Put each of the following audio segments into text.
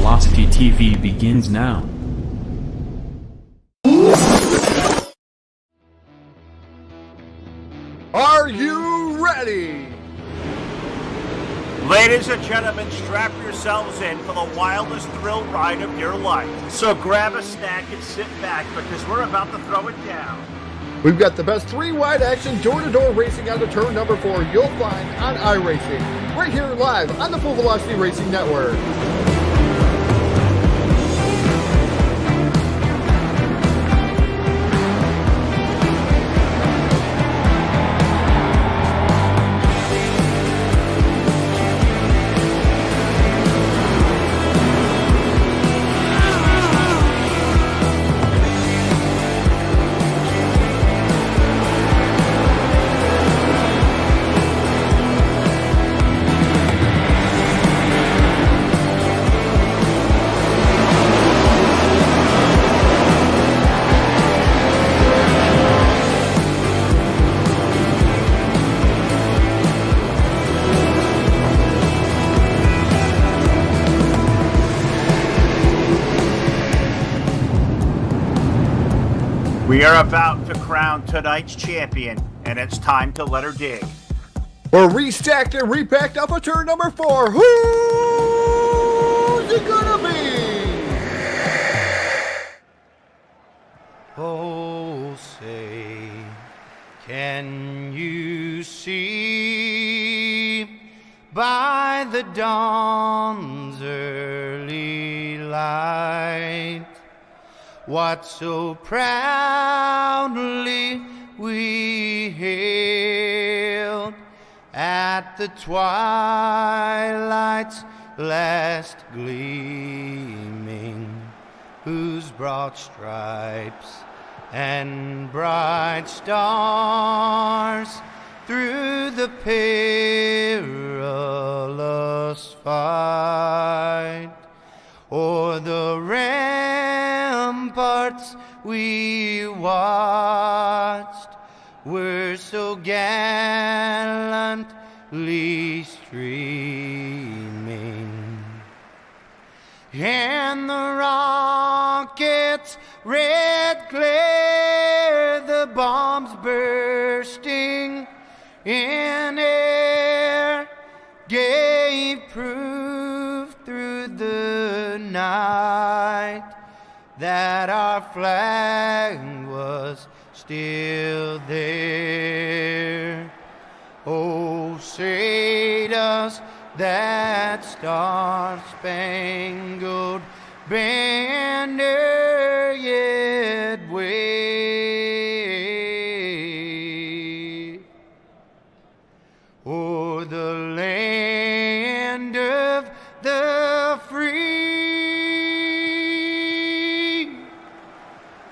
Velocity TV begins now. Are you ready? Ladies and gentlemen, strap yourselves in for the wildest thrill ride of your life. So grab a snack and sit back because we're about to throw it down. We've got the best three-wide action door-to-door racing out of turn number 4 you'll find on iRacing, right here live on the Full Velocity Racing Network. We are about to crown tonight's champion, and it's time to let her dig. We're restacked and repacked up a turn number 4. Who's it gonna be? Oh, say, can you see by the dawn's early light what so proudly we hailed at the twilight's last gleaming, whose broad stripes and bright stars through the perilous fight o'er the ramparts we watched were so gallantly streaming, and the rockets' red glare, the bombs bursting in air, gave proof through the night that our flag was still there. Oh, say does that star-spangled banner yet wave o'er the land of the free,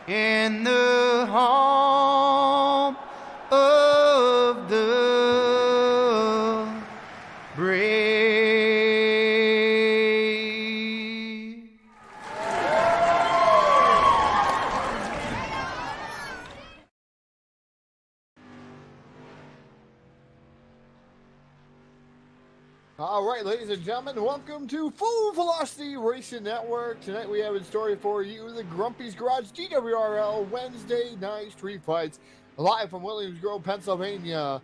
in the home of the brave. All right, ladies and gentlemen, welcome to Full Velocity Racing Network. Tonight we have in story for you the Grumpy's Garage DWRL Wednesday night street fights live from Williams Grove, Pennsylvania.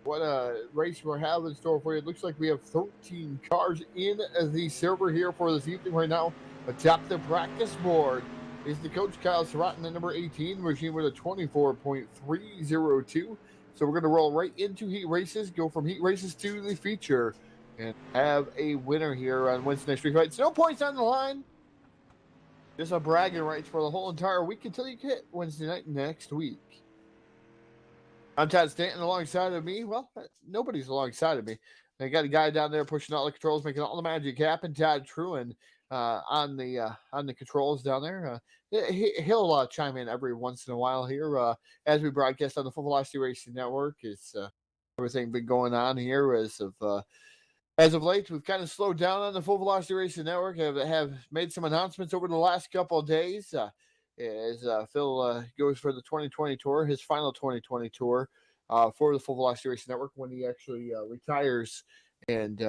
What a race we're having in store for you. It looks like we have 13 cars in the server here for this evening right now. Atop the practice board is the coach Kyle Surratt, the number 18 machine with a 24.302. So we're going to roll right into heat races, go from heat races to the feature, and have a winner here on Wednesday Night Street Fights. No points on the line. Just a bragging rights for the whole entire week until you get Wednesday night next week. I'm Todd Stanton alongside of me. Well, nobody's alongside of me. I got a guy down there pushing all the controls, making all the magic happen. Todd Truan on the controls down there. He'll chime in every once in a while here as we broadcast on the Full Velocity Racing Network. It's everything been going on here as of late. We've kind of slowed down on the Full Velocity Racing Network. Have made some announcements over the last couple of days. As Phil goes for the 2020 tour, his final 2020 tour for the Full Velocity Racing Network when he actually retires and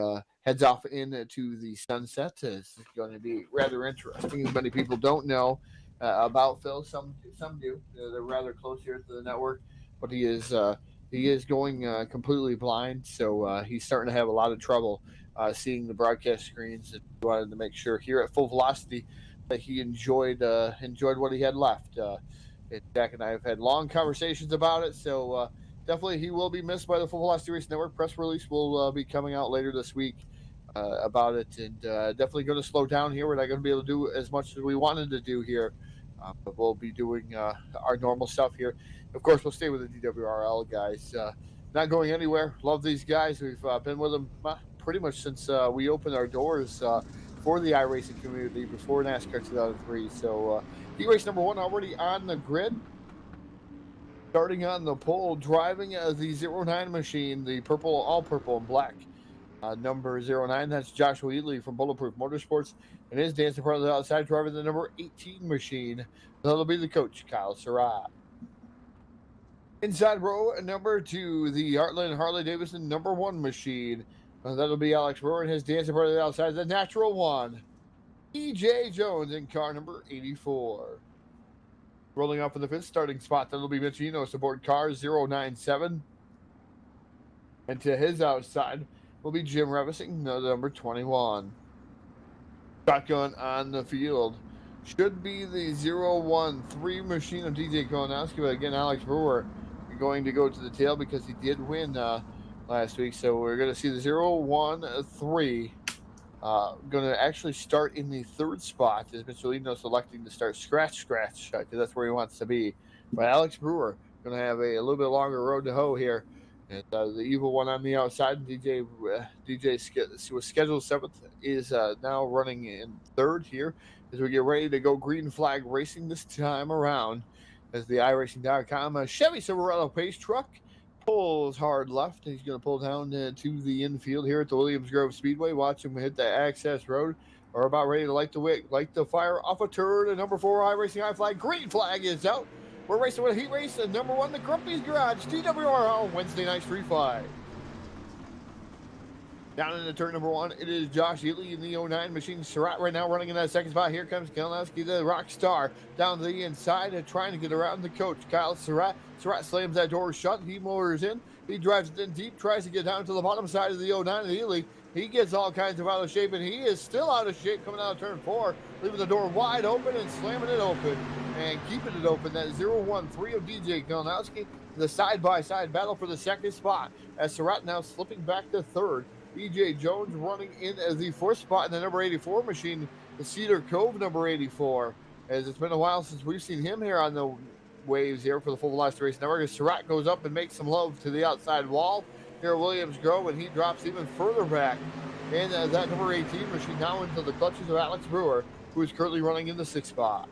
heads off into the sunset. It's going to be rather interesting. Many people don't know about Phil. Some do. They're rather close here to the network, but he is going completely blind, so he's starting to have a lot of trouble seeing the broadcast screens. And we wanted to make sure here at Full Velocity that he enjoyed what he had left. And Jack and I have had long conversations about it, so definitely he will be missed by the Full Velocity Race Network. Press release will be coming out later this week about it, and definitely going to slow down here. We're not going to be able to do as much as we wanted to do here, but we'll be doing our normal stuff here. Of course, we'll stay with the DWRL guys. Not going anywhere. Love these guys. We've been with them pretty much since we opened our doors for the iRacing community before NASCAR 2003. So heat race number 1 already on the grid. Starting on the pole, driving the 09 machine, the purple, all purple and black. Number 09, that's Joshua Ely from Bulletproof Motorsports, and his dancing part of the outside, driving the number 18 machine. That'll be the coach, Kyle Surratt. Inside row number 2, the Heartland Harley-Davidson number 1 machine. That'll be Alex Brewer, and his dancing part of the outside, the natural one, E.J. Jones in car number 84. Rolling off in the 5th starting spot, that'll be Mitch Enos aboard car 097. And to his outside will be Jim Revising, number 21. Shotgun on the field. Should be the 013 machine of DJ Kolonowski, but again, Alex Brewer going to go to the tail because he did win last week. So we're going to see the 013 going to actually start in the 3rd spot, as Mr. Lino selecting to start scratch, because that's where he wants to be. But Alex Brewer going to have a little bit longer road to hoe here. And the evil one on the outside, DJ was scheduled 7th, is now running in 3rd here as we get ready to go green flag racing this time around. As the iRacing.com Chevy Silverado pace truck pulls hard left. He's going to pull down to the infield here at the Williams Grove Speedway. Watch him hit the access road. We're about ready to light the fire off a turn. And number 4 iRacing high flag. Green flag is out. We're racing with a heat race. And number 1, the Grumpy's Garage. DWRL Wednesday night street fight. Down into turn number 1, it is Josh Ely in the 09 machine. Surratt right now running in that 2nd spot. Here comes Kalinowski, the rock star, down to the inside and trying to get around the coach, Kyle Surratt. Surratt slams that door shut. He motors in. He drives it in deep, tries to get down to the bottom side of the 09 and Ely. He gets all kinds of out of shape, and he is still out of shape coming out of turn 4, leaving the door wide open and slamming it open and keeping it open. That 013 of DJ Kalinowski. The side-by-side battle for the 2nd spot as Surratt now slipping back to 3rd. E.J. Jones running in as the 4th spot in the number 84 machine, the Cedar Cove number 84. As it's been a while since we've seen him here on the waves here for the Full Velocity Race Network. As Surratt goes up and makes some love to the outside wall here at Williams Grove, and he drops even further back. And that number 18 machine now into the clutches of Alex Brewer, who is currently running in the 6th spot.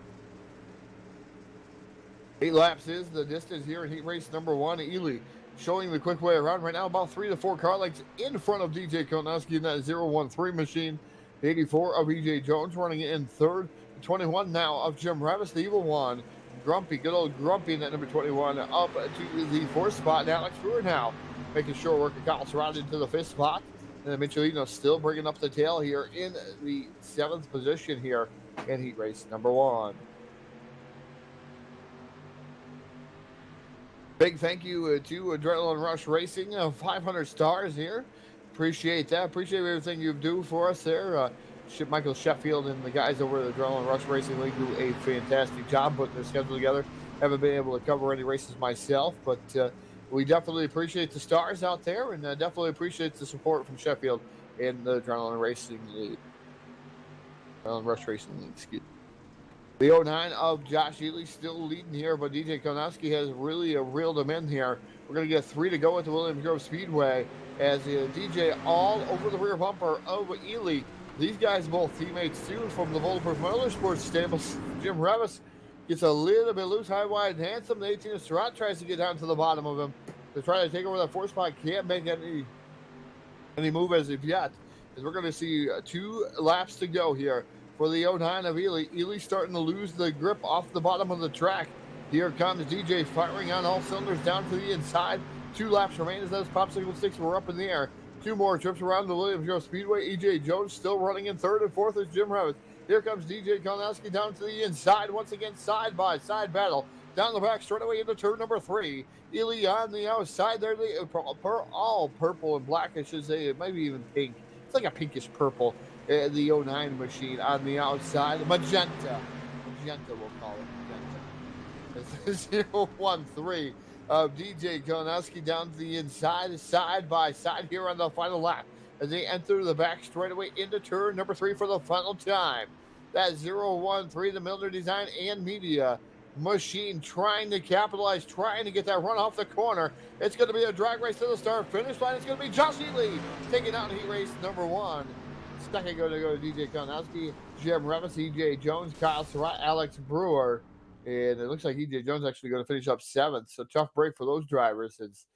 8 laps is the distance here in heat race number 1. Ely showing the quick way around right now, about 3 to 4 car lengths in front of DJ Kolonowski in that 013 machine. The 84 of E.J. Jones running in 3rd. The 21 now of Jim Revis, the evil one. Grumpy, good old Grumpy in that number 21 up to the 4th spot. And Alex Brewer now making sure work of Kyle Surratt into the 5th spot. And Michelino still bringing up the tail here in the 7th position here in heat race number 1. Big thank you to Adrenaline Rush Racing, 500 stars here. Appreciate that. Appreciate everything you do for us there. Michael Sheffield and the guys over at the Adrenaline Rush Racing League do a fantastic job putting their schedule together. Haven't been able to cover any races myself, but we definitely appreciate the stars out there, and definitely appreciate the support from Sheffield and the Adrenaline Racing League. Adrenaline Rush Racing League, excuse me. The 09 of Josh Ely still leading here, but DJ Konowski has really reeled him in here. We're going to get 3 to go at the Williams Grove Speedway as DJ all over the rear bumper of Ely. These guys both teammates too from the Bulletproof Motorsports stables. Jim Revis gets a little bit loose, high, wide, and handsome. The 18 of Surratt tries to get down to the bottom of him to try to take over that 4th spot. Can't make any move as of yet, as we're going to see 2 laps to go here for the 09 of Ely. Ely starting to lose the grip off the bottom of the track. Here comes DJ firing on all cylinders down to the inside. 2 laps remain as those popsicle sticks were up in the air. 2 more trips around the Williams Grove Speedway. E.J. Jones still running in 3rd, and 4th is Jim Revis. Here comes DJ Konowski down to the inside. Once again, side-by-side battle. Down the back straightaway into turn number 3. Ely on the outside there. All purple and black, I should say. Maybe even pink. It's like a pinkish purple. The 09 machine on the outside. Magenta, we'll call it. Magenta. 013 of DJ Konowski down to the inside, side-by-side here on the final lap. As they enter the back straightaway into turn number 3 for the final time. That 013, the Milner Design and Media machine trying to capitalize, trying to get that run off the corner. It's going to be a drag race to the start finish line. It's going to be Josh Ely taking out heat race number 1. Second going to go to DJ Konowski, Jim Revis, EJ Jones, Kyle Surratt, Alex Brewer. And it looks like EJ Jones actually going to finish up 7th. So tough break for those drivers. It's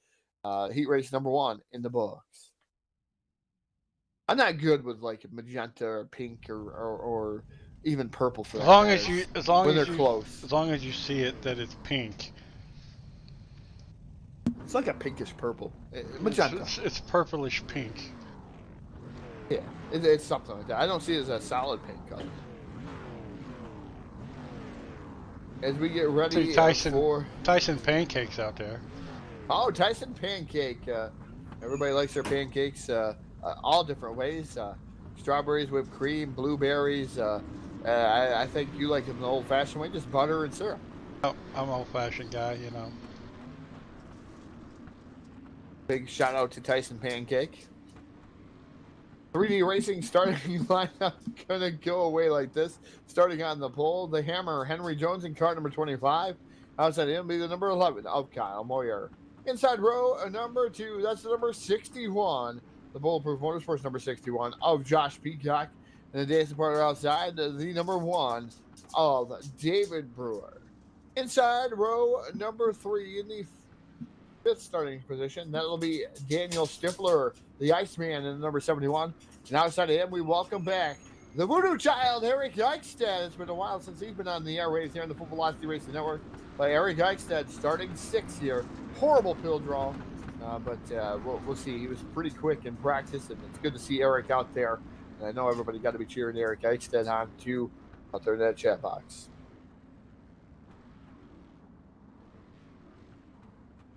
heat race number 1 in the books. I'm not good with like magenta or pink or even purple for that. As long when as they're close. As long as you see it that it's pink. It's like a pinkish purple. Magenta. It's purplish pink. Yeah, it's something like that. I don't see it as a solid pink color. As we get ready for Tyson Pancakes out there. Oh, Tyson Pancake. Everybody likes their pancakes all different ways. Strawberries, whipped cream, blueberries. I think you like them the old-fashioned way, just butter and syrup. Oh, I'm an old-fashioned guy, you know. Big shout-out to Tyson Pancake. 3D Racing starting lineup going to go away like this. Starting on the pole, the Hammer, Henry Jones in car number 25. Outside him be the number 11 of Kyle Moyer. Inside row, number 2, that's the number 61. The Bulletproof Motorsports number 61 of Josh Peacock. And the Days Supporter outside, the number 1 of David Brewer. Inside row number 3 in the 5th starting position. That'll be Daniel Stifler, the Iceman, in the number 71. And outside of him, we welcome back the Voodoo Child, Eric Eichstad. It's been a while since he's been on the airwaves here on the Full Velocity Racing Network. But Eric Eichstad starting 6th here. Horrible pill draw. But we'll see. He was pretty quick in practice, and it's good to see Eric out there. And I know everybody got to be cheering Eric Eichstad on, too, out there in that chat box.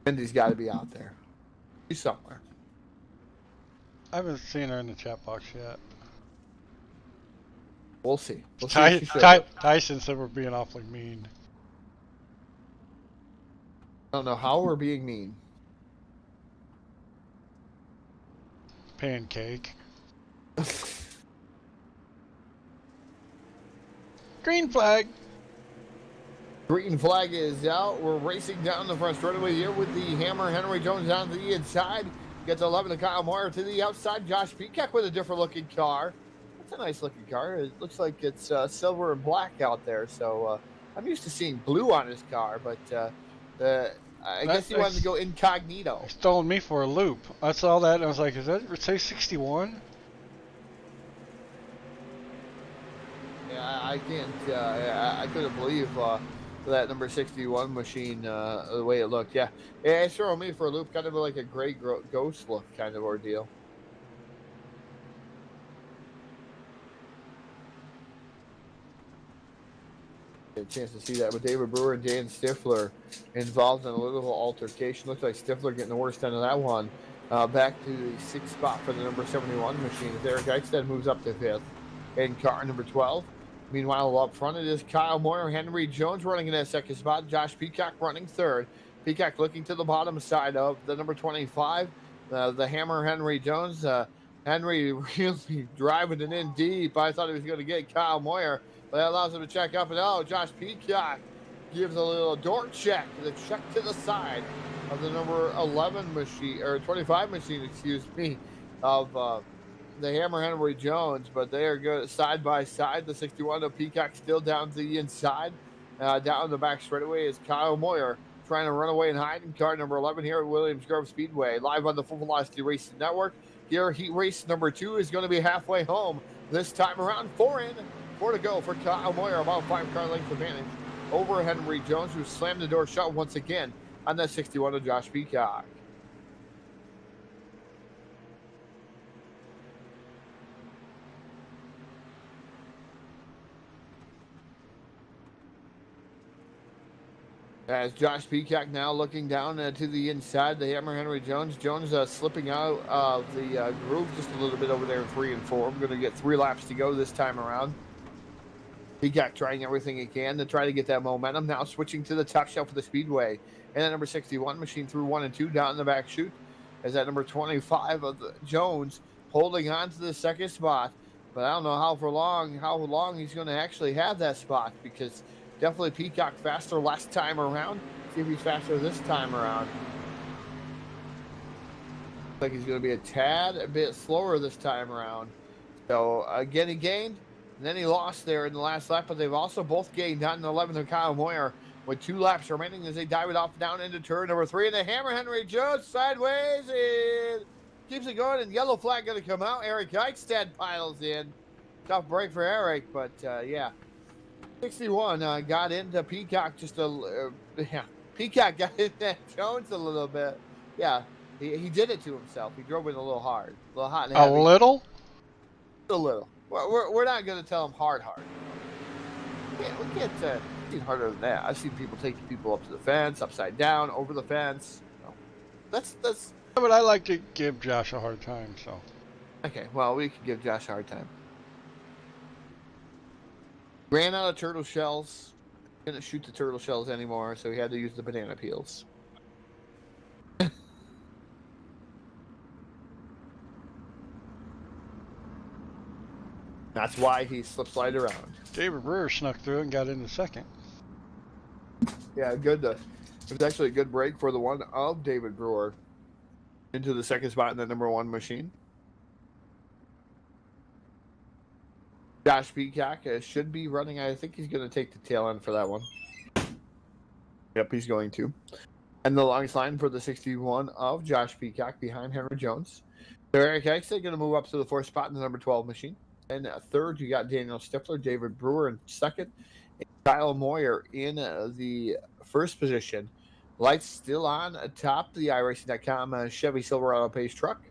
Mindy's got to be out there. She's somewhere. I haven't seen her in the chat box yet. We'll see. Tyson said we're being awfully mean. I don't know how we're being mean. Pancake. Green flag. Green flag is out. We're racing down the front straightaway here with the Hammer, Henry Jones on the inside. Gets 11 to Kyle Moyer to the outside. Josh Peacock with a different looking car. That's a nice looking car. It looks like it's silver and black out there. So I'm used to seeing blue on his car, but I guess he wanted to go incognito. He's throwing me for a loop. I saw that and I was like, is that say 61? Yeah, I can't. I couldn't believe that number 61 machine, the way it looked. Yeah, it's throwing me for a loop, kind of like a gray ghost look kind of ordeal. A chance to see that with David Brewer and Dan Stifler involved in a little altercation. Looks like Stifler getting the worst end of that one. Back to the 6th spot for the number 71 machine. Eric Eichstad moves up to 5th in car number 12. Meanwhile, up front it is Kyle Moyer, Henry Jones running in that 2nd spot. Josh Peacock running 3rd. Peacock looking to the bottom side of the number 25. The Hammer, Henry Jones. Henry really driving it in deep. I thought he was going to get Kyle Moyer. But that allows him to check up and out. Josh Peacock gives a little door check. The check to the side of the number 11 machine, or 25 machine, excuse me, of the Hammer Henry Jones. But they are good side by side. The 61 of Peacock still down to the inside. Down the back straightaway is Kyle Moyer trying to run away and hide in car number 11 here at Williams Grove Speedway. Live on the Full Velocity Racing Network. Here, heat race number 2 is going to be halfway home. This time around, 4 to go for Kyle Moyer, about 5 car length advantage over Henry Jones, who slammed the door shut once again on that 61 of Josh Peacock. As Josh Peacock now looking down to the inside, the Hammer Henry Jones. Jones slipping out of the groove just a little bit over there in 3 and 4. We're going to get 3 laps to go this time around. Peacock trying everything he can to try to get that momentum. Now switching to the top shelf of the Speedway. And that number 61 machine through 1 and 2 down in the back chute. As that number 25 of the Jones holding on to the second spot. But I don't know how long he's going to actually have that spot, because definitely Peacock faster last time around. See if he's faster this time around. Looks like he's going to be a bit slower this time around. So again, he gained, and then he lost there in the last lap, but they've also both gained down in the 11th of Kyle Moyer with 2 laps remaining as they dive it off down into turn number 3. And the Hammer Henry Jones sideways and keeps it going, and yellow flag going to come out. Eric Eichstad piles in. Tough break for Eric, but yeah. 61 got into Peacock Peacock got into Jones a little bit. Yeah, he did it to himself. He drove it a little hard, a little hot and heavy. A little? A little. We're not going to tell him hard. Yeah, we can't see harder than that. I've seen people taking people up to the fence, upside down, over the fence. No. That's. But I like to give Josh a hard time, so. Okay, well, we can give Josh a hard time. Ran out of turtle shells. Couldn't shoot the turtle shells anymore, so he had to use the banana peels. That's why he slip-slide around. David Brewer snuck through and got into second. Yeah, good. It was actually a good break for the one of David Brewer into the second spot in the number 1 machine. Josh Peacock should be running. I think he's going to take the tail end for that one. Yep, he's going to. And the longest line for the 61 of Josh Peacock behind Henry Jones. So Eric Eichstad going to move up to the 4th spot in the number 12 machine. And third, you got Daniel Stifler, David Brewer in second, and Kyle Moyer in the first position. Lights still on atop the iRacing.com Chevy Silverado Pace truck.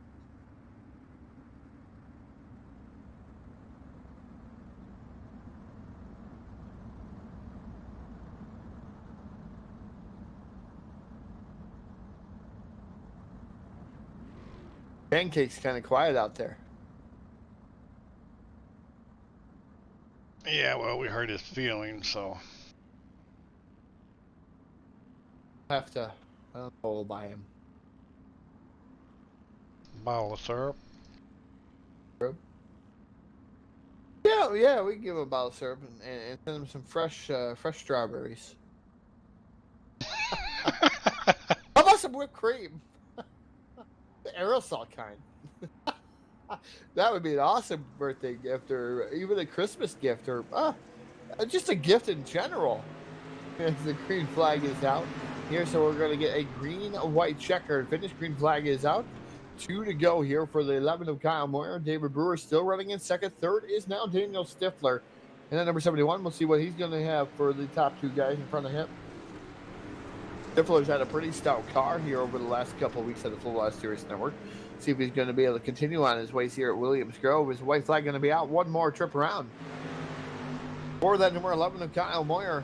Pancake's kind of quiet out there. Yeah, well, we heard his feelings, so. Have to, I don't know, we'll buy him. Bottle of syrup. Yeah, we can give him a bottle of syrup and send him some fresh strawberries. How about some whipped cream? The aerosol kind. That would be an awesome birthday gift, or even a Christmas gift, or just a gift in general. As the green flag is out here, so we're going to get a green-white checker. Finish. Green flag is out. 2 to go here for the 11 of Kyle Moyer. David Brewer still running in second. Third is now Daniel Stifler. And then number 71, we'll see what he's going to have for the top 2 guys in front of him. Stifler's had a pretty stout car here over the last couple of weeks at the Full Blast Series Network. See if he's going to be able to continue on his ways here at Williams Grove. Is the white flag going to be out? One more trip around. For that number 11 of Kyle Moyer,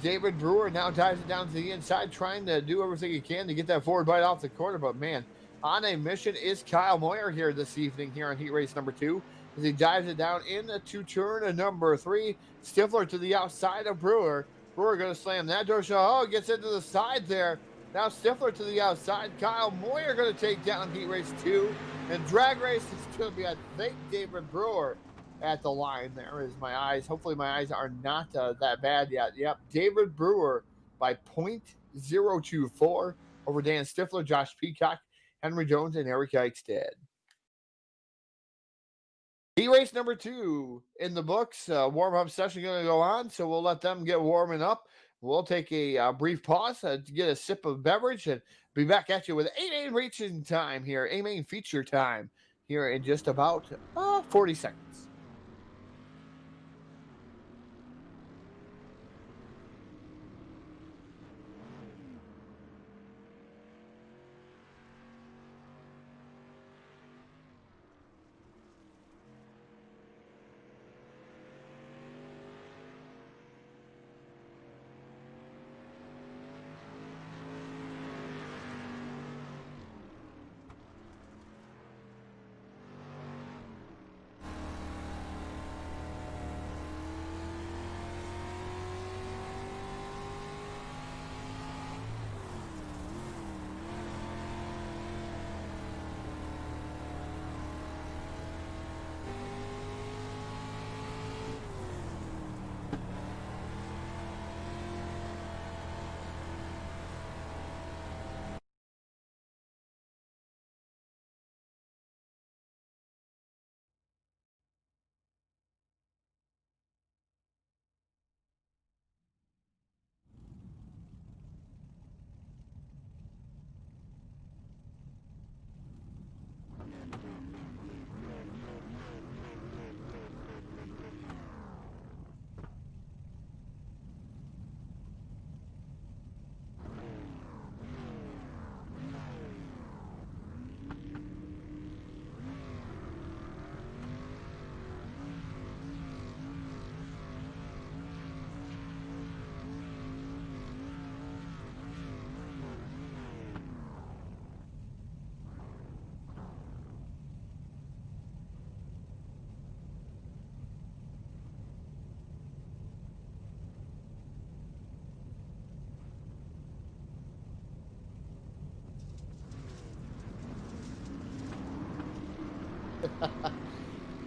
David Brewer now dives it down to the inside, trying to do everything he can to get that forward bite off the corner. But man, on a mission is Kyle Moyer here this evening here on heat race number 2, as he dives it down into turn number 3. Stifler to the outside of Brewer. Brewer going to slam that door. Oh, gets into the side there. Now Stifler to the outside. Kyle Moyer going to take down heat race 2. And drag race is going to be, I think, David Brewer at the line. There is my eyes. Hopefully my eyes are not that bad yet. Yep, David Brewer by 0.024 over Dan Stifler, Josh Peacock, Henry Jones, and Eric Eichstad. Heat race number 2 in the books. Warm-up session going to go on, so we'll let them get warming up. We'll take a brief pause to get a sip of beverage and be back at you with A-Main racing time here, A-Main feature time here in just about 40 seconds.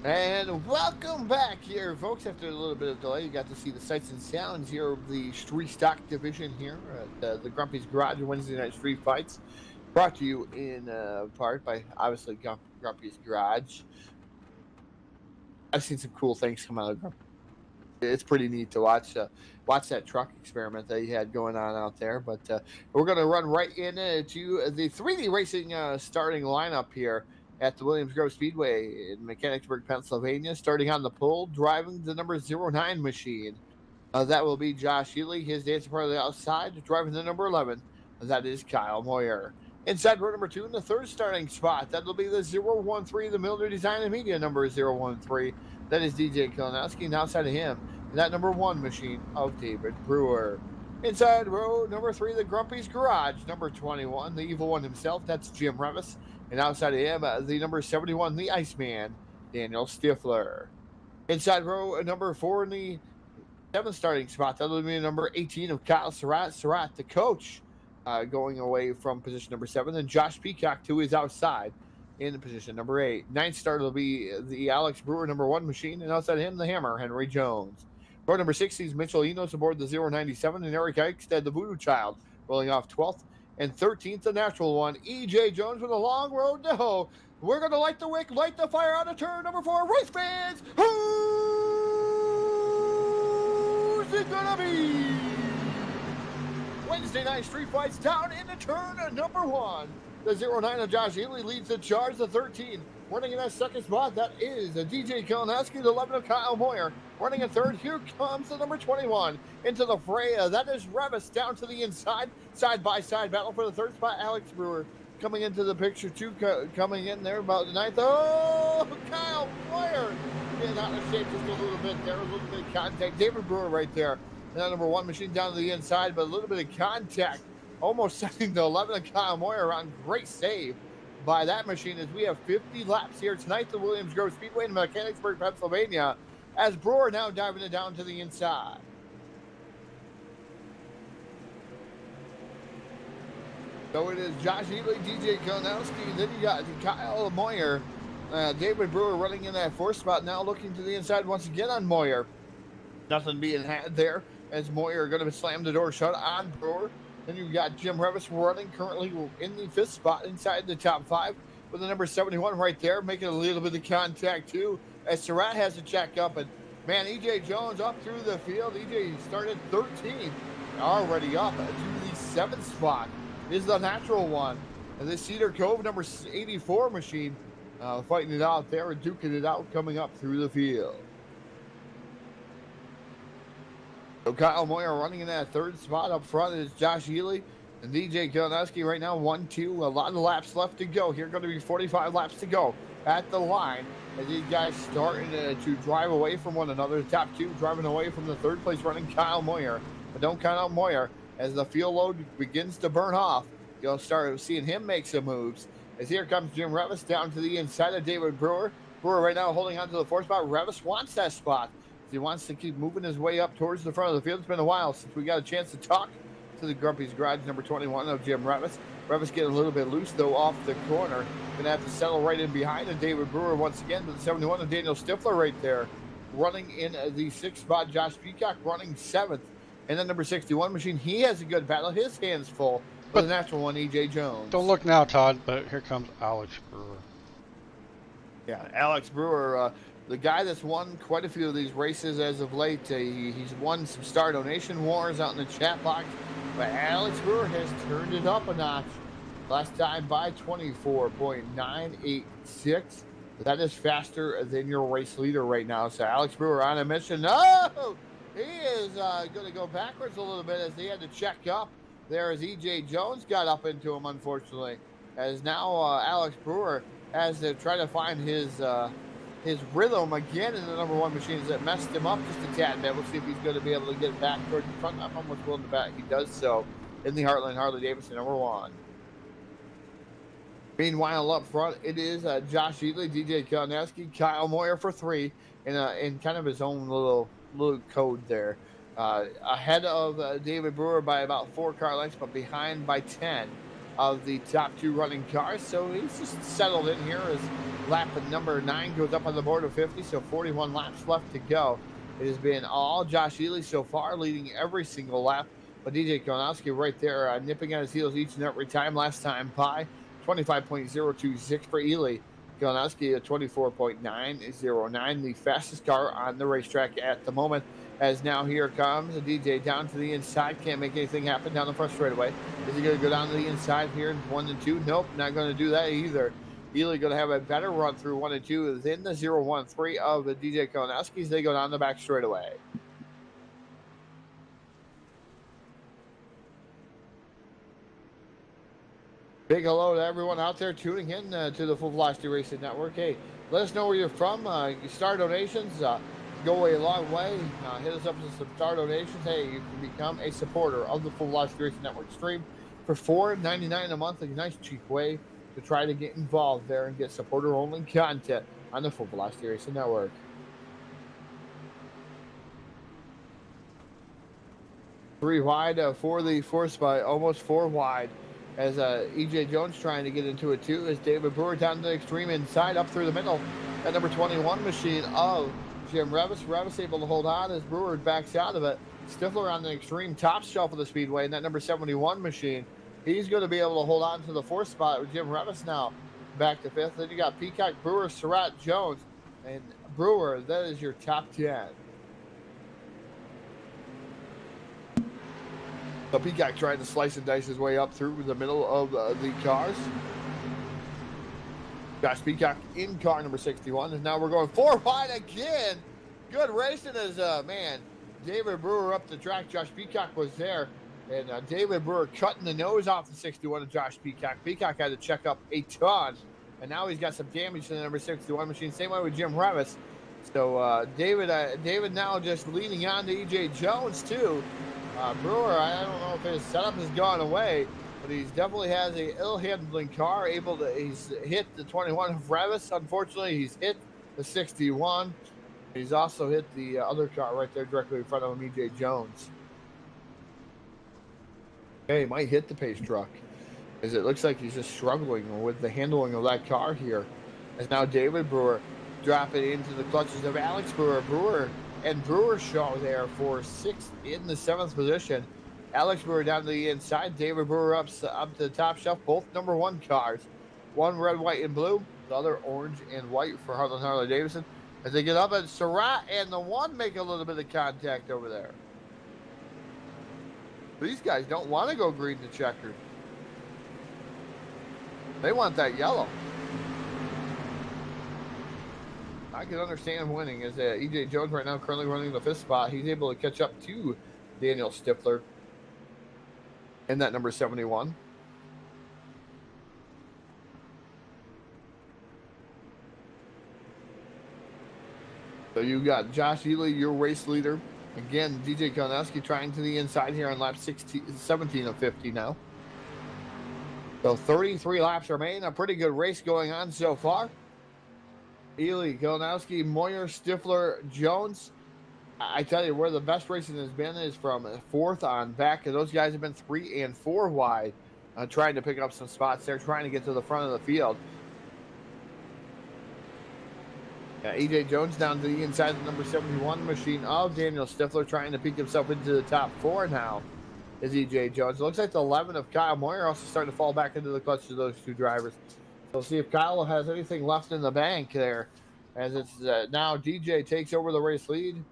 And welcome back here, folks. After a little bit of delay, you got to see the sights and sounds here of the Street Stock division here at the Grumpy's Garage Wednesday Night Street Fights. Brought to you in part by, obviously, Grumpy's Garage. I've seen some cool things come out of Grumpy. It's pretty neat to watch that truck experiment that he had going on out there. But we're going to run right into the 3D Racing starting lineup here at the Williams Grove Speedway in Mechanicsburg, Pennsylvania. Starting on the pole, driving the number 09 machine. That will be Josh Healy. His dancing part of the outside, driving the number 11. That is Kyle Moyer. Inside row number 2 in the third starting spot, that'll be the 013, the Miller Design and Media number 013. That is DJ Kalinowski. And outside of him, that number 1 machine of David Brewer. Inside row number 3, the Grumpy's Garage, number 21, the evil one himself. That's Jim Revis. And outside of him, the number 71, the Iceman, Daniel Stifler. Inside row number 4 in the 7th starting spot, that'll be number 18 of Kyle Surratt. Surratt, the coach, going away from position number 7. And Josh Peacock to his outside in position number 8. 9th starter will be the Alex Brewer number 1 machine. And outside of him, the Hammer, Henry Jones. Row number 6 is Mitchell Enos aboard the 097. And Eric Eichstead, the Voodoo Child, rolling off 12th. And 13th, the natural one, E.J. Jones with a long road to hoe. We're going to light the wick, light the fire on a turn number 4. Race fans, who's it going to be? Wednesday night street fights down into turn number 1. The 09 of Josh Healy leads the charge, the 13. Running in that second spot, that is DJ Kalinowski, the 11 of Kyle Moyer. Running in third, here comes the number 21 into the fray. That is Revis down to the inside. Side-by-side battle for the third spot. Alex Brewer coming into the picture, too, coming in there about the 9th. Oh, Kyle Moyer getting out of shape just a little bit there, a little bit of contact. David Brewer right there. That number 1 machine down to the inside, but a little bit of contact. Almost sending the 11 of Kyle Moyer around. Great save by that machine as we have 50 laps here tonight, the Williams Grove Speedway in Mechanicsburg, Pennsylvania, as Brewer now diving it down to the inside. So it is Josh Healy, DJ Kalinowski, then you got Kyle Moyer. David Brewer running in that 4th spot, now looking to the inside once again on Moyer. Nothing being had there as Moyer going to slam the door shut on Brewer. Then you've got Jim Revis running currently in the 5th spot inside the top 5 with the number 71 right there, making a little bit of contact too as Surratt has to check up. And man, E.J. Jones up through the field. E.J. started 13, already up to the 7th spot is the natural one. And this Cedar Cove number 84 machine fighting it out there and duking it out coming up through the field. So Kyle Moyer running in that 3rd spot. Up front is Josh Healy and DJ Kalinowski right now 1-2. A lot of laps left to go. Here going to be 45 laps to go at the line as these guys starting to drive away from one another. The top 2 driving away from the 3rd place running Kyle Moyer. But don't count out Moyer as the fuel load begins to burn off. You'll start seeing him make some moves. As here comes Jim Revis down to the inside of David Brewer. Brewer right now holding on to the 4th spot. Revis wants that spot. He wants to keep moving his way up towards the front of the field. It's been a while since we got a chance to talk to the Grumpy's Garage, number 21 of Jim Revis. Revis getting a little bit loose, though, off the corner. Going to have to settle right in behind. And David Brewer once again with the 71 of Daniel Stifler right there. Running in the 6th spot, Josh Peacock running 7th. And then number 61 machine, he has a good battle. His hands full with the natural one, E.J. Jones. Don't look now, Todd, but here comes Alex Brewer. Yeah, Alex Brewer, the guy that's won quite a few of these races as of late. He's won some Star Donation Wars out in the chat box. But Alex Brewer has turned it up a notch. Last time by 24.986. That is faster than your race leader right now. So Alex Brewer on a mission. No! He is going to go backwards a little bit as he had to check up. There as E.J. Jones got up into him, unfortunately. As now Alex Brewer has to try to find his rhythm again in the number 1 machines that messed him up just a tad bit. We'll see if he's going to be able to get back towards the front. I'm almost willing to bet he does so in the Heartland Harley-Davidson number 1. Meanwhile, up front, it is Josh Heatley, DJ Kalinowski, Kyle Moyer for 3 in kind of his own little code there. Ahead of David Brewer by about 4 car lengths, but behind by 10 of the top 2 running cars. So he's just settled in here as lap number 9 goes up on the board of 50. So 41 laps left to go. It has been all Josh Ely so far, leading every single lap. But DJ Konowski right there, nipping at his heels each and every time. Last time by 25.026 for Ely. Konowski at 24.909, the fastest car on the racetrack at the moment. As now here comes the DJ down to the inside. Can't make anything happen down the front straightaway. Is he going to go down to the inside here in 1 and 2? Nope, not going to do that either. Ely going to have a better run through 1 and 2 than the 0-1-3 of the DJ Konowski's. They go down the back straightaway. Big hello to everyone out there tuning in to the Full Velocity Racing Network. Hey, let us know where you're from. Star donations go a long way. Hit us up with some star donations. Hey, you can become a supporter of the Full Velocity Racing Network stream for $4.99 a month. A nice cheap way to try to get involved there and get supporter-only content on the Full Velocity Racing Network. Three wide for the force by almost 4 wide. As E.J. Jones trying to get into it too, as David Brewer down to the extreme inside, up through the middle. That number 21 machine of Jim Revis. Revis able to hold on as Brewer backs out of it. Stifler on the extreme top shelf of the speedway, and that number 71 machine, he's going to be able to hold on to the 4th spot with Jim Revis now back to 5th. Then you got Peacock, Brewer, Surratt, Jones, and Brewer. That is your top 10. So Peacock trying to slice and dice his way up through the middle of the cars. Josh Peacock in car number 61. And now we're going 4 wide again. Good racing as, David Brewer up the track. Josh Peacock was there. And David Brewer cutting the nose off the 61 of Josh Peacock. Peacock had to check up a ton. And now he's got some damage to the number 61 machine. Same way with Jim Revis. So David now just leaning on to E.J. Jones, too. Brewer, I don't know if his setup has gone away, but he definitely has a ill-handling car. He's hit the 21 of Revis. Unfortunately, he's hit the 61. He's also hit the other car right there directly in front of him, E.J. Jones. Okay, he might hit the pace truck, as it looks like he's just struggling with the handling of that car here. As now David Brewer dropping into the clutches of Alex Brewer. Brewer and Brewer show there for 6th in the 7th position. Alex Brewer down to the inside. David Brewer up to the top shelf. Both number 1 cars. One red, white, and blue. The other orange and white for Harley Davidson. As they get up at Surratt and the 1 make a little bit of contact over there. These guys don't want to go green to checkered. They want that yellow. I can understand winning as E.J. Jones right now currently running the 5th spot. He's able to catch up to Daniel Stifler in that number 71. So you got Josh Ely, your race leader. Again, DJ Konowski trying to the inside here on lap 17 of 50 now. So 33 laps remain. A pretty good race going on so far. Ely, Konowski, Moyer, Stifler, Jones. I tell you, where the best racing has been is from 4th on back. Those guys have been 3 and 4 wide, trying to pick up some spots there, trying to get to the front of the field. E.J. Jones down to the inside of the number 71 machine of Daniel Stifler, trying to peek himself into the top 4 now is E.J. Jones. It looks like the 11 of Kyle Moyer also starting to fall back into the clutch of those 2 drivers. We'll see if Kyle has anything left in the bank there, as it's now DJ takes over the race lead.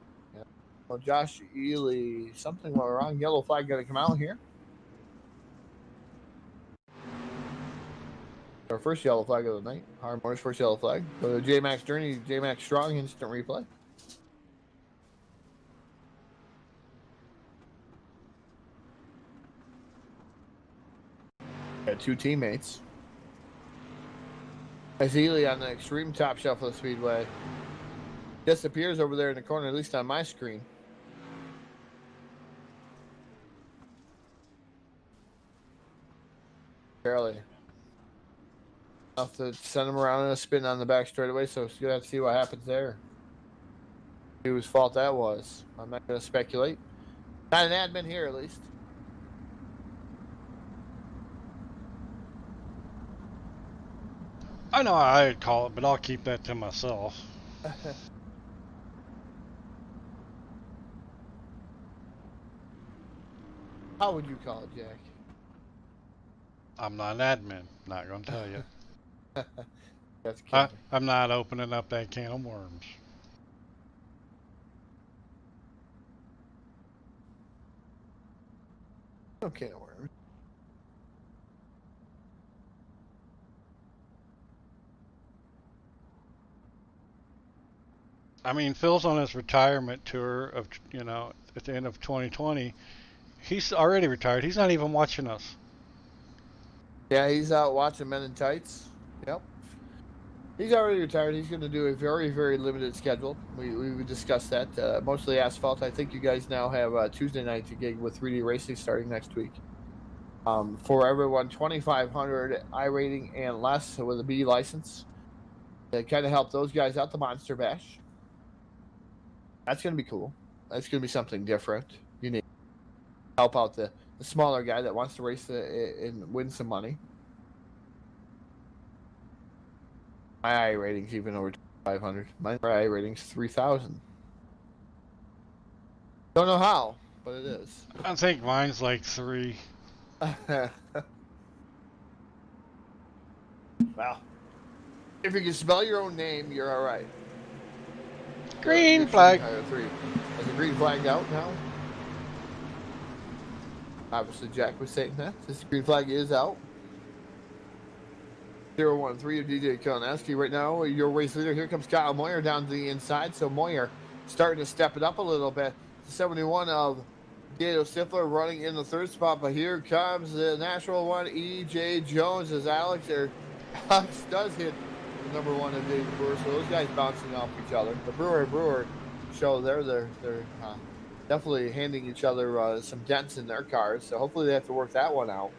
Well, Josh Ely, something went wrong. Yellow flag going to come out here. Our first yellow flag of the night. Harmore's first yellow flag. Go to J-Max Journey, J-Max Strong, instant replay. Got 2 teammates. As Ely on the extreme top shelf of the speedway disappears over there in the corner, at least on my screen. Barely. Enough to send him around in a spin on the back straightaway, so we're going to have to see what happens there. Whose fault that was. I'm not going to speculate. Not an admin here, at least. I know I'd call it, but I'll keep that to myself. How would you call it, Jack? I'm not an admin. Not gonna tell you. That's killing me. I'm not opening up that can of worms. Okay, no worries. I mean, Phil's on his retirement tour of, at the end of 2020. He's already retired. He's not even watching us. Yeah, he's out watching Men in Tights. Yep. He's already retired. He's going to do a very, very limited schedule. We discussed that. Mostly asphalt. I think you guys now have Tuesday night to gig with 3D Racing starting next week. For everyone, 2,500 I rating and less with a B license. To kind of help those guys out, the Monster Bash. That's going to be cool. That's going to be something different. You need to help out the smaller guy that wants to race and win some money. My I rating's even over 500. My I rating's 3,000. Don't know how, but it is. I think mine's like 3. Well, if you can spell your own name, you're all right. Green flag. 3. Is the green flag out now? Obviously, Jack was saying that. This green flag is out. 013 of DJ Keleneski right now. Your race leader. Here comes Kyle Moyer down to the inside. So Moyer starting to step it up a little bit. 71 of Diego Stifler running in the third spot. But here comes the natural one, E.J. Jones, as Alex does hit the number 1 of David Brewer. So those guys bouncing off each other. The Brewer show they're definitely handing each other some dents in their cars. So hopefully they have to work that one out.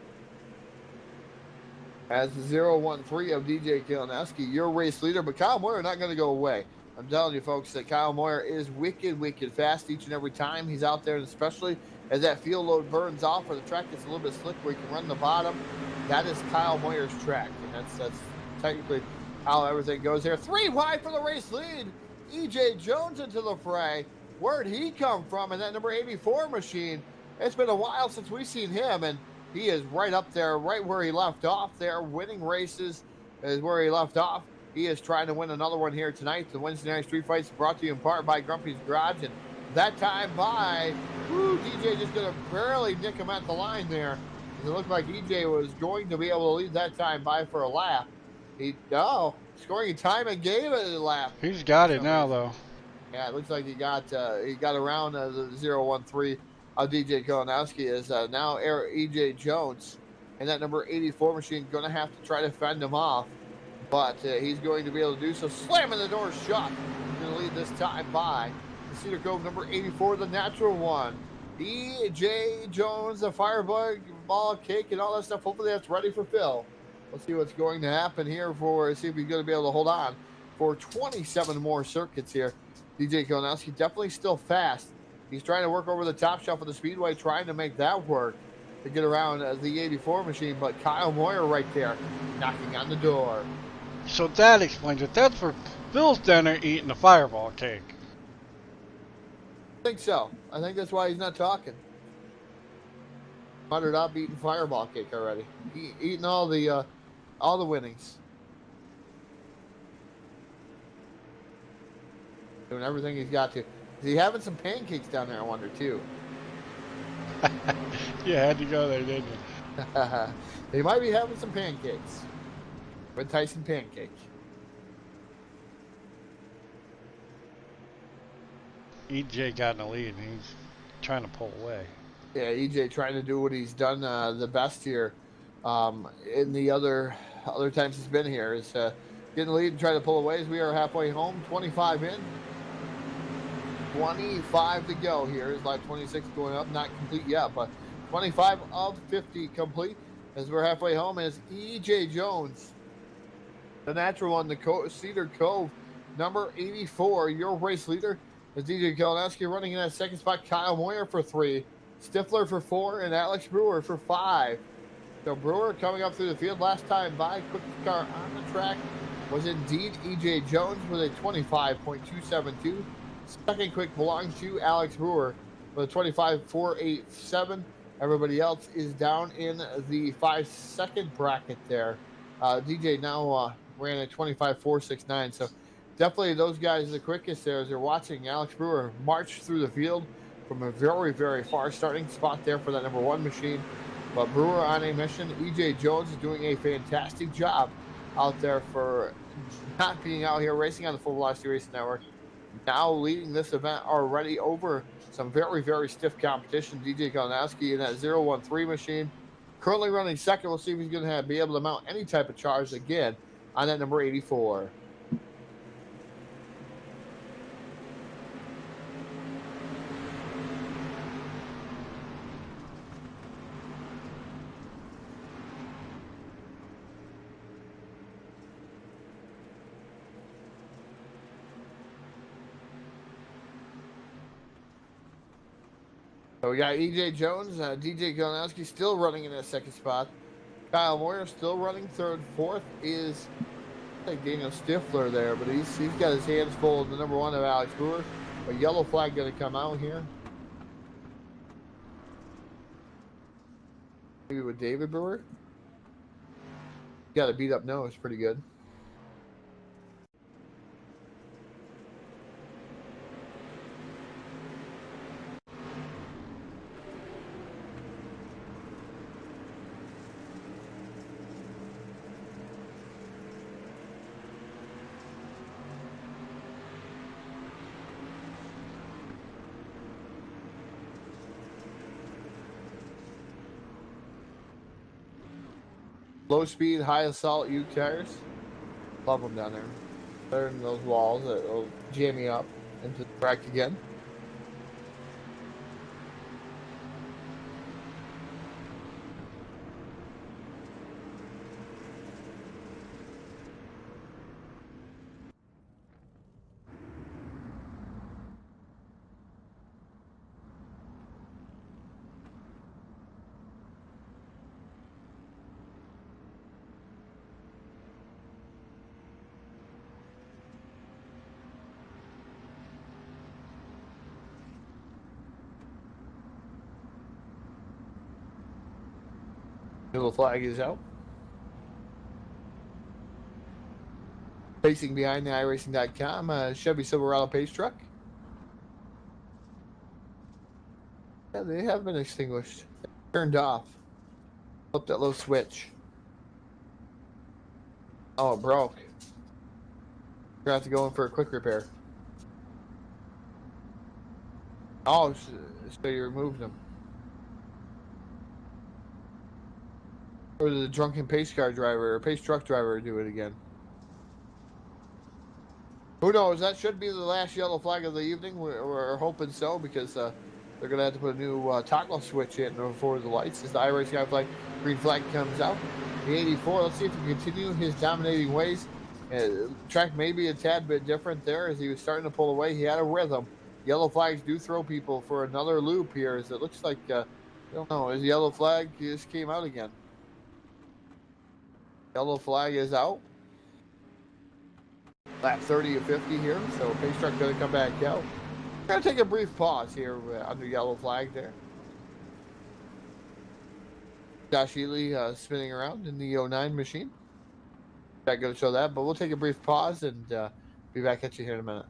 As the 013 of DJ Keleneski, your race leader, but Kyle Moyer not going to go away. I'm telling you, folks, that Kyle Moyer is wicked fast each and every time he's out there, and especially as that field load burns off or the track gets a little bit slick where he can run the bottom. That is Kyle Moyer's track, and that's technically how everything goes there. 3 wide for the race lead. E.J. Jones into the fray. Where'd he come from? And that number 84 machine. It's been a while since we've seen him, and he is right up there, right where he left off there. Winning races is where he left off. He is trying to win another one here tonight. The Wednesday Night Street Fights brought to you in part by Grumpy's Garage. And that time by, DJ just going to barely nick him at the line there. It looked like EJ was going to be able to lead that time by for a lap. Scoring time and gave it a lap. He's got it now, though. Yeah, it looks like he got around the 013 of DJ Keleneski is now E.J. Jones. And that number 84 machine going to have to try to fend him off. But he's going to be able to do so. Slamming the door shut. He's going to lead this time by the Cedar Cove number 84, the natural one. E.J. Jones, the firebug, ball, cake, and all that stuff. Hopefully that's ready for Phil. Let's see what's going to happen here see if he's going to be able to hold on for 27 more circuits here. DJ Keleneski definitely still fast. He's trying to work over the top shelf of the speedway, trying to make that work to get around the 84 machine. But Kyle Moyer right there, knocking on the door. So that explains it. That's where Phil's down there eating the fireball cake. I think so. I think that's why he's not talking. Muttered up eating fireball cake already. Eating all the winnings. Doing everything he's got to. Is he having some pancakes down there, I wonder, too? You had to go there, didn't you? He might be having some pancakes. With Tyson pancake. EJ got in the lead, and he's trying to pull away. Yeah, EJ trying to do what he's done the best here. In the other times he's been here is getting the lead and trying to pull away as we are halfway home. 25 in. 25 to go here. Is like 26 going up, not complete yet, but 25 of 50 complete as we're halfway home. Is E.J. Jones, the natural one, the Cedar Cove, number 84, your race leader. Is DJ Keleneski running in that second spot. Kyle Moyer for 3, Stifler for 4, and Alex Brewer for 5. So Brewer coming up through the field last time by, quick car on the track, was indeed E.J. Jones with a 25.272. Second quick belongs to Alex Brewer with a 25.487. Everybody else is down in the 5-second bracket there. DJ now ran a 25.469. So definitely those guys are the quickest there as they're watching Alex Brewer march through the field from a very, very far starting spot there for that number 1 machine. But Brewer on a mission. E.J. Jones is doing a fantastic job out there for not being out here racing on the Full Velocity Racing Network. Now leading this event already over some very, very stiff competition. DJ Kalinowski in that 013 machine. Currently running second. We'll see if he's going to be able to mount any type of charge again on that number 84. So we got E.J. Jones, DJ Kalinowski still running in that second spot. Kyle Moyer still running third. Fourth is like Daniel Stifler there, but he's got his hands full of the number 1 of Alex Brewer. A yellow flag going to come out here. Maybe with David Brewer. Got a beat up nose, pretty good. Low speed, high assault U tires. Love them down there. They're in those walls that will jam you up into the track again. Yellow flag is out. Pacing behind the iRacing.com, Chevy Silverado pace truck. Yeah, they have been extinguished. Turned off. Flip that little switch. Oh, it broke. We're gonna have to go in for a quick repair. Oh, so you removed them. Or did the drunken pace car driver or pace truck driver do it again? Who knows? That should be the last yellow flag of the evening. We're hoping so, because they're going to have to put a new toggle switch in before the lights. As the iRacing flag, green flag comes out. The 84, let's see if he can continue his dominating ways. Track may be a tad bit different there as he was starting to pull away. He had a rhythm. Yellow flags do throw people for another loop here, as it looks like, I don't know, his yellow flag just came out again. Yellow flag is out. Lap 30 of 50 here, so pace truck going to come back out. We're going to take a brief pause here under yellow flag there. Josh Ely spinning around in the 09 machine. Not going to show that, but we'll take a brief pause and be back at you here in a minute.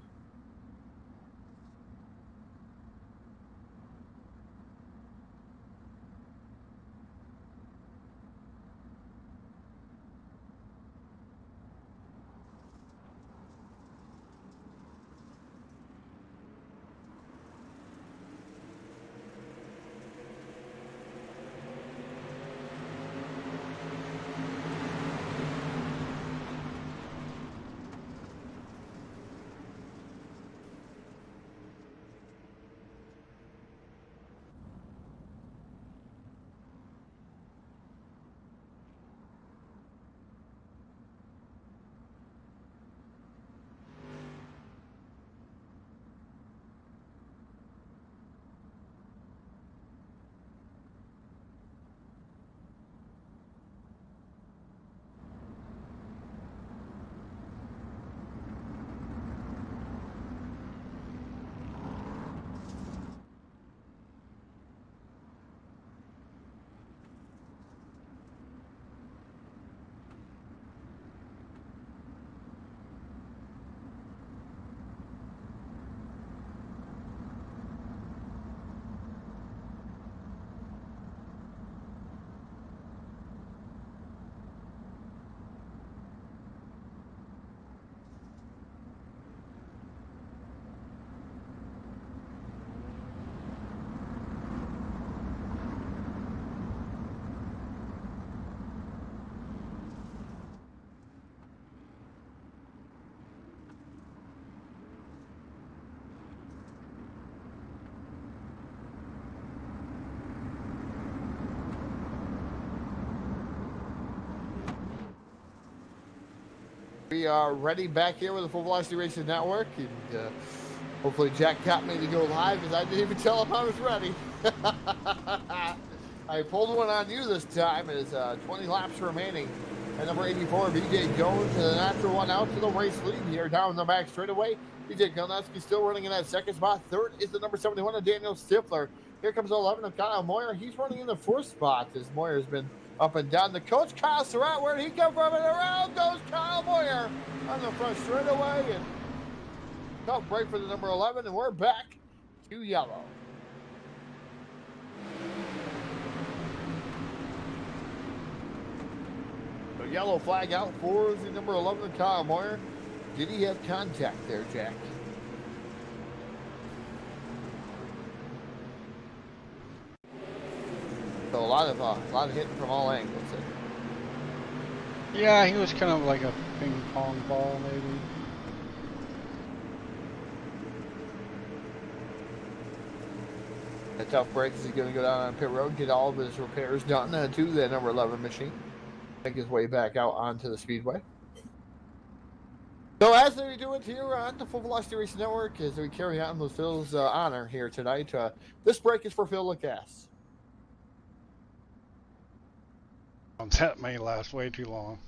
We are ready back here with the Full Velocity Racing Network, and hopefully Jack got me to go live because I didn't even tell him I was ready. I pulled one on you this time. It is 20 laps remaining. And number 84, BJ Jones, and after one out to the race lead here down the back straightaway. BJ Galnowski still running in that second spot. Third is the number 71 of Daniel Stifler. Here comes 11 of Kyle Moyer. He's running in the fourth spot as Moyer's been up and down. The coach, Kyle Surratt, where did he come from? And around goes Kyle Moyer on the front straightaway. And tough break for the number 11, and we're back to yellow. So yellow flag out for the number 11, Kyle Moyer. Did he have contact there, Jack? So a lot of hitting from all angles. Yeah, he was kind of like a ping pong ball, maybe. A tough break as he's going to go down on pit road, get all of his repairs done to the number 11 machine. Make his way back out onto the speedway. So as we do it here on the Full Velocity Racing Network, as we carry on with Phil's honor here tonight, this break is for Phil Lacasse. That may last way too long.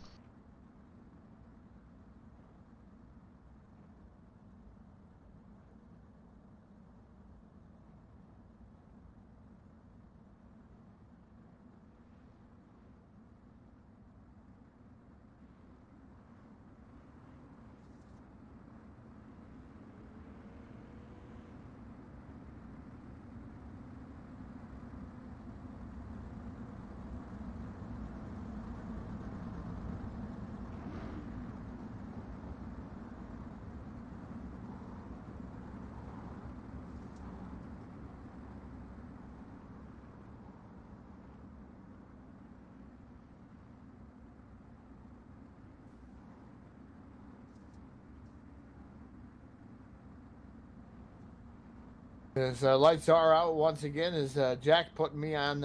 His lights are out once again. Is Jack putting me on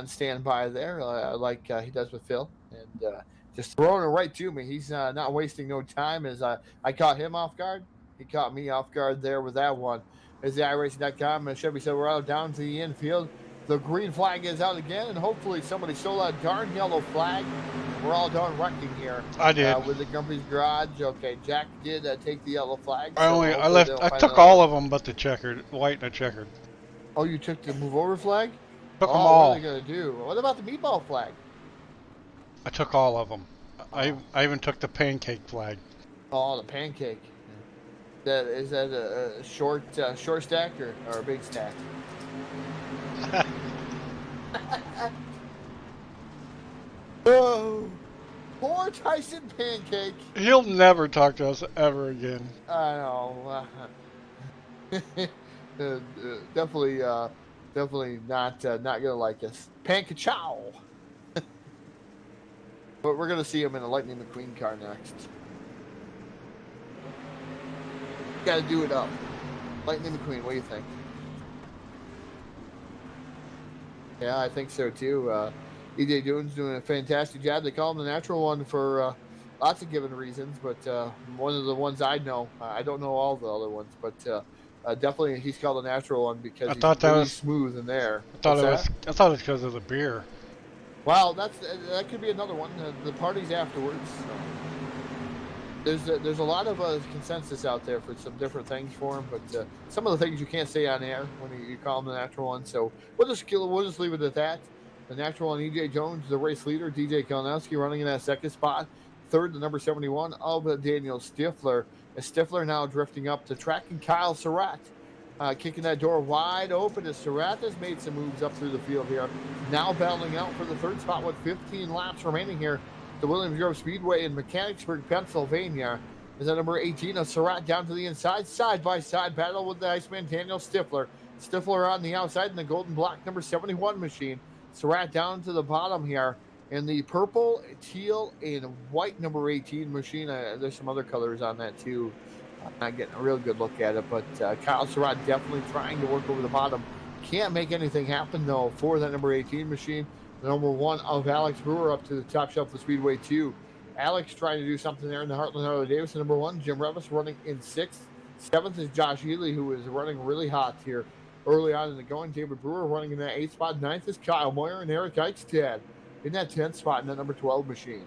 standby there, like he does with Phil, and just throwing it right to me. He's not wasting no time. As I caught him off guard, he caught me off guard there with that one. As the iRacing.com and Chevy said, we're out down to the infield. The green flag is out again, and hopefully somebody stole that darn yellow flag. We're all done wrecking here. I did. With the company's garage. Okay, Jack did take the yellow flag. I took all of them but the checkered, white and the checkered. Oh, you took the move over flag? Took them all. What are they going to do? What about the meatball flag? I took all of them. I even took the pancake flag. Oh, the pancake. Is that a short stack or a big stack? Oh, poor Tyson Pancake. He'll never talk to us ever again. I know. Definitely not gonna like us. Pankachow. But we're gonna see him in a Lightning McQueen car next. Got to do it up. Lightning McQueen, what do you think? Yeah, I think so too. EJ Jones doing a fantastic job. They call him the natural one for lots of given reasons, but one of the ones I know. I don't know all the other ones, but definitely he's called the natural one because he's really smooth in there. I thought it was because of the beer. Well, that could be another one. The parties afterwards. So. There's a lot of consensus out there for some different things for him, but some of the things you can't say on air when you call him the natural one. So we'll just leave it at that. The natural one, EJ Jones, the race leader. DJ Kalnowski running in that second spot. Third, the number 71 of Daniel Stifler. As Stifler now drifting up the track, and Kyle Surratt kicking that door wide open as Surratt has made some moves up through the field here. Now battling out for the third spot with 15 laps remaining here. The Williams Grove Speedway in Mechanicsburg, Pennsylvania. Is that number 18 of Surratt down to the inside, side-by-side battle with the Iceman Daniel Stifler. Stifler on the outside in the golden black number 71 machine. Surratt down to the bottom here in the purple, teal, and white number 18 machine. There's some other colors on that too. I'm not getting a real good look at it, but Kyle Surratt definitely trying to work over the bottom. Can't make anything happen though for that number 18 machine. The number 1 of Alex Brewer up to the top shelf of Speedway 2 Alex trying to do something there in the Heartland Harley Davidson. Number 1, Jim Revis running in 6th. 7th is Josh Ely, who is running really hot here early on in the going. David Brewer running in that 8th spot. 9th is Kyle Moyer and Eric Eichstad in that 10th spot in that number 12 machine.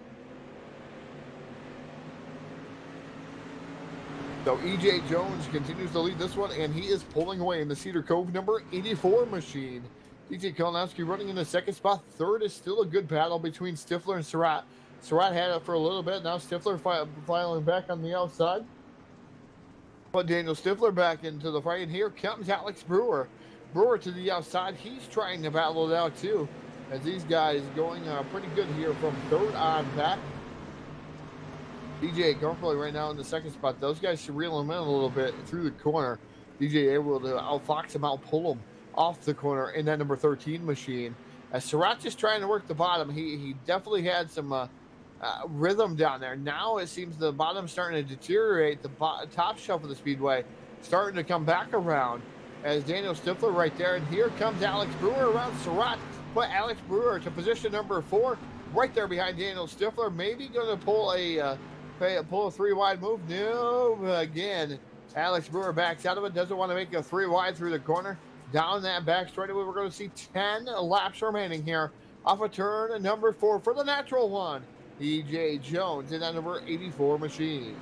So EJ Jones continues to lead this one, and he is pulling away in the Cedar Cove number 84 machine. DJ Kalinowski running in the 2nd spot. 3rd is still a good battle between Stifler and Surratt. Surratt had it for a little bit. Now Stifler filing back on the outside. But Daniel Stifler back into the fight, and here comes Alex Brewer. Brewer to the outside. He's trying to battle it out too, as these guys going pretty good here from 3rd on back. DJ comfortably right now in the 2nd spot. Those guys should reel him in a little bit through the corner. DJ able to outfox him, outpull him off the corner in that number 13 machine. As Surratt just trying to work the bottom, he definitely had some rhythm down there. Now it seems the bottom's starting to deteriorate. The top shelf of the speedway starting to come back around as Daniel Stifler right there. And here comes Alex Brewer around Surratt. Put Alex Brewer to position number 4 right there behind Daniel Stifler. Maybe going to pull a 3-wide move. No, again, Alex Brewer backs out of it. Doesn't want to make a 3-wide through the corner. Down that back straightaway, we're going to see 10 laps remaining here off of turn number 4 for the natural one. EJ Jones in that number 84 machine.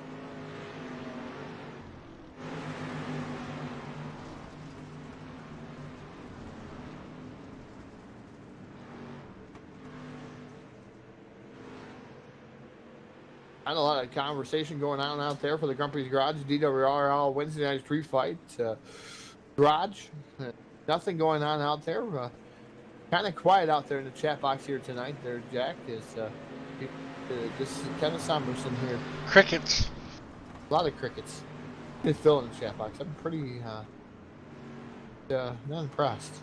Not a lot of conversation going on out there for the Grumpy's Garage. DWRL Wednesday night street fight garage. Nothing going on out there. Kind of quiet out there in the chat box here tonight. There, Jack is just kind of somber in here. Crickets. A lot of crickets. It's filling the chat box. I'm pretty not impressed.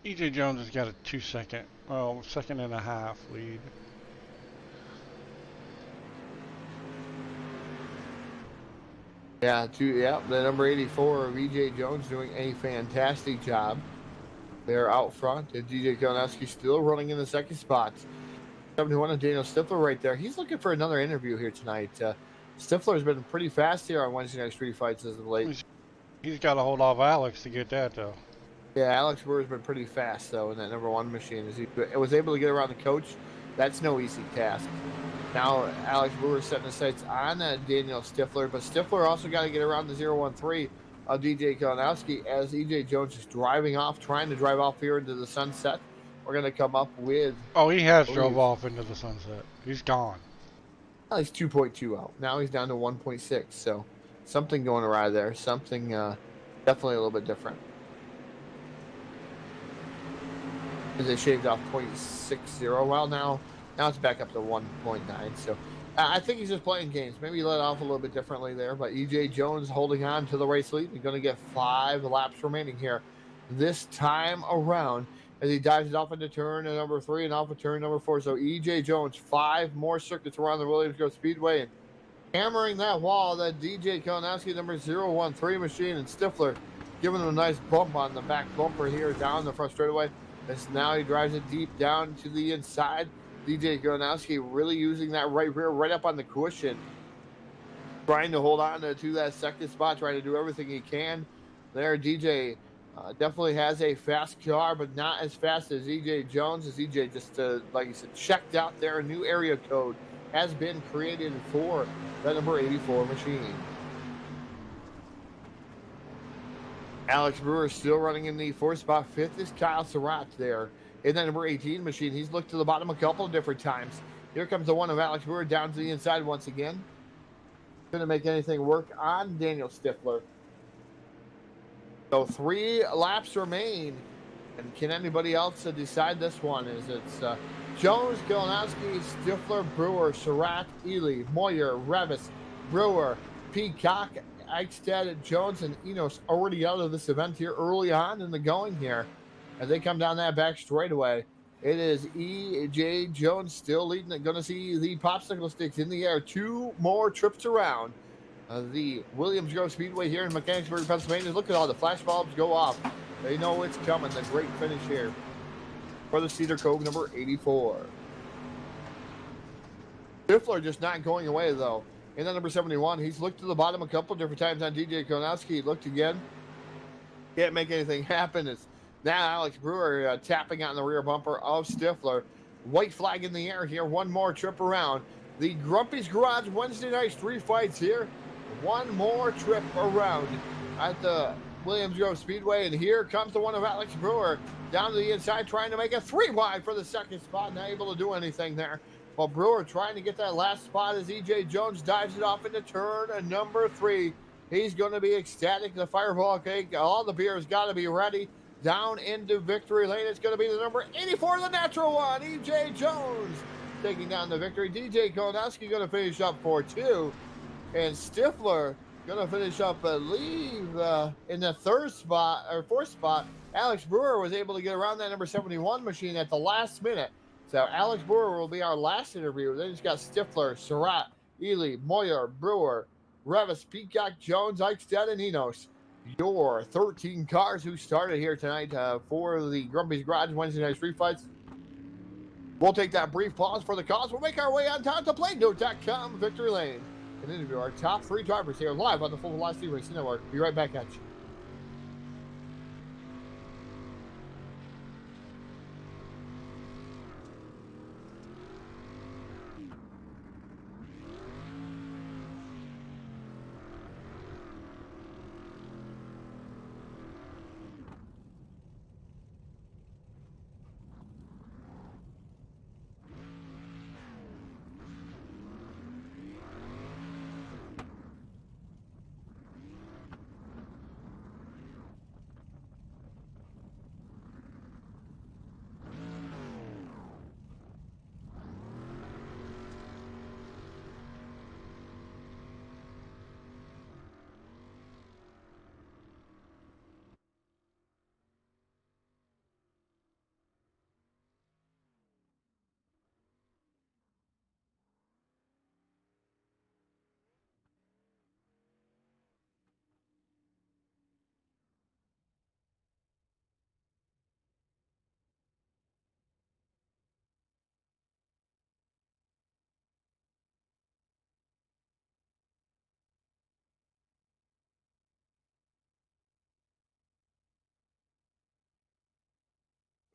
EJ Jones has got a 2.5 lead. Yeah, the number 84 of EJ Jones doing a fantastic job. They're out front. And DJ Kalinowski still running in the 2nd spot. 71 of Daniel Stifler right there. He's looking for another interview here tonight. Stifler's been pretty fast here on Wednesday night street fights as of late. He's got to hold off Alex to get that, though. Yeah, Alex Brewer's been pretty fast, though, in that number 1 machine. As he was able to get around the coach, that's no easy task. Now, Alex Brewer setting the sights on Daniel Stifler, but Stifler also got to get around the 013 of DJ Kalinowski as EJ Jones is driving off, trying to drive off here into the sunset. We're going to come up with... Oh, he has drove off into the sunset. He's gone. Well, he's 2.2 out. Now he's down to 1.6, so something going awry there. Something definitely a little bit different. They shaved off 0.60. Well, now it's back up to 1.9. So I think he's just playing games. Maybe he let off a little bit differently there. But EJ Jones holding on to the race lead. He's going to get 5 laps remaining here this time around as he dives it off into turn number 3 and off of turn number 4. So EJ Jones, 5 more circuits around the Williamsgrove Speedway and hammering that wall. That DJ Kalinowski number 013 machine and Stifler giving him a nice bump on the back bumper here down the front straightaway. As now he drives it deep down to the inside. DJ Kalinowski really using that right rear right up on the cushion. Trying to hold on to that 2nd spot, trying to do everything he can. There, DJ definitely has a fast car, but not as fast as EJ Jones. As EJ just, like I said, checked out there. A new area code has been created for that number 84 machine. Alex Brewer still running in the 4th spot. 5th is Kyle Surratt there in that number 18 machine. He's looked to the bottom a couple of different times. Here comes the one of Alex Brewer down to the inside once again. Couldn't make anything work on Daniel Stifler. So 3 laps remain. And can anybody else decide this one? It's Jones, Kalinowski, Stifler, Brewer, Surratt, Ely, Moyer, Revis, Brewer, Peacock, Eichstad, Jones, and Enos already out of this event here early on in the going here. As they come down that back straightaway, it is EJ Jones still leading it. Going to see the popsicle sticks in the air. 2 more trips around the Williams Grove Speedway here in Mechanicsburg, Pennsylvania. Look at all the flash bulbs go off. They know it's coming. The great finish here for the Cedar Cove number 84. Stifler just not going away, though. In that number 71, he's looked to the bottom a couple different times on DJ Konowski. He looked again. Can't make anything happen. It's now Alex Brewer tapping on the rear bumper of Stifler. White flag in the air here. One more trip around. The Grumpy's Garage Wednesday night street fights here. One more trip around at the Williams Grove Speedway. And here comes the one of Alex Brewer down to the inside, trying to make a 3 wide for the second spot. Not able to do anything there. While Brewer trying to get that last spot as EJ Jones dives it off into turn number 3. He's going to be ecstatic. The fireball cake, all the beer's got to be ready. Down into victory lane. It's going to be the number 84, the natural one, EJ Jones, taking down the victory. DJ Konowski going to finish up for 2. And Stifler going to finish up, I believe, in the 3rd spot, or 4th spot. Alex Brewer was able to get around that number 71 machine at the last minute. So Alex Brewer will be our last interview. Then he's got Stifler, Surratt, Ely, Moyer, Brewer, Revis, Peacock, Jones, Eichstead, and Enos. Your 13 cars who started here tonight for the Grumpy's Garage Wednesday night street fights. We'll take that brief pause for the cause. We'll make our way on down to PlayNote.com Victory Lane and interview our top 3 drivers here live on the Full Velocity Racing Network. Be right back at you.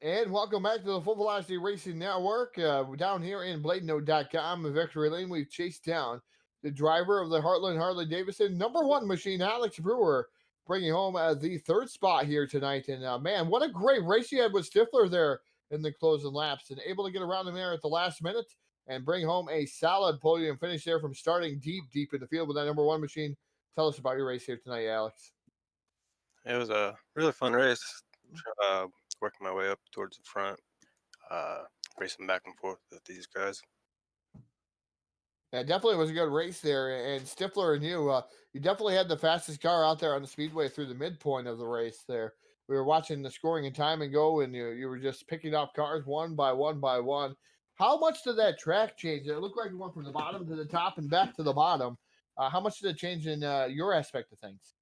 And welcome back to the Full Velocity Racing Network. Down here in BladeNote.com, Victory Lane, we've chased down the driver of the Heartland Harley Davidson number 1 machine, Alex Brewer, bringing home the 3rd spot here tonight. And man, what a great race you had with Stifler there in the closing laps, and able to get around him there at the last minute and bring home a solid podium finish there from starting deep in the field with that number 1 machine. Tell us about your race here tonight, Alex. It was a really fun race. Working my way up towards the front, racing back and forth with these guys. Yeah, definitely was a good race there. And Stifler and you definitely had the fastest car out there on the speedway through the midpoint of the race there. We were watching the scoring and time and go, and you were just picking up cars one by one. How much did that track change? It looked like it went from the bottom to the top and back to the bottom. How much did it change in your aspect of things?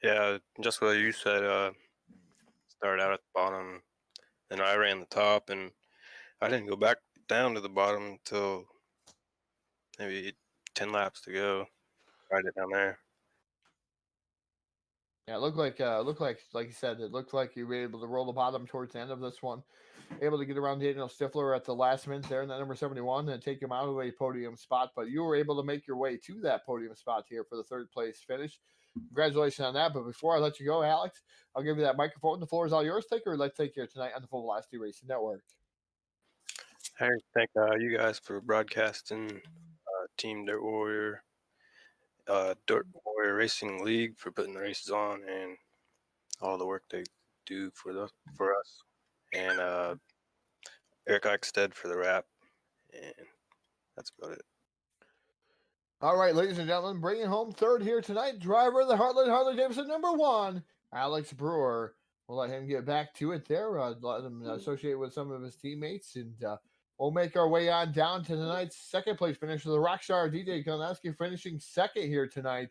Yeah, just what you said. Started out at the bottom, then I ran the top, and I didn't go back down to the bottom until maybe 10 laps to go. Right it down there. Yeah, it looked like you said, it looked like you were able to roll the bottom towards the end of this one. Able to get around Daniel Stifler at the last minute there in that number 71 and take him out of a podium spot. But you were able to make your way to that podium spot here for the 3rd place finish. Congratulations on that. But before I let you go, Alex, I'll give you that microphone. The floor is all yours. Let's take care tonight on the Full Velocity Racing Network. I thank you guys for broadcasting, Team Dirt Warrior Racing League for putting the races on, and all the work they do for us, and Eric Eichstead for the wrap, and that's about it. All right, ladies and gentlemen, bringing home 3rd here tonight, driver of the Heartland Harley Davidson number 1, Alex Brewer. We'll let him get back to it there. Let him associate with some of his teammates and We'll make our way on down to tonight's second place finisher, the Rockstar DJ Konowski, finishing second here tonight.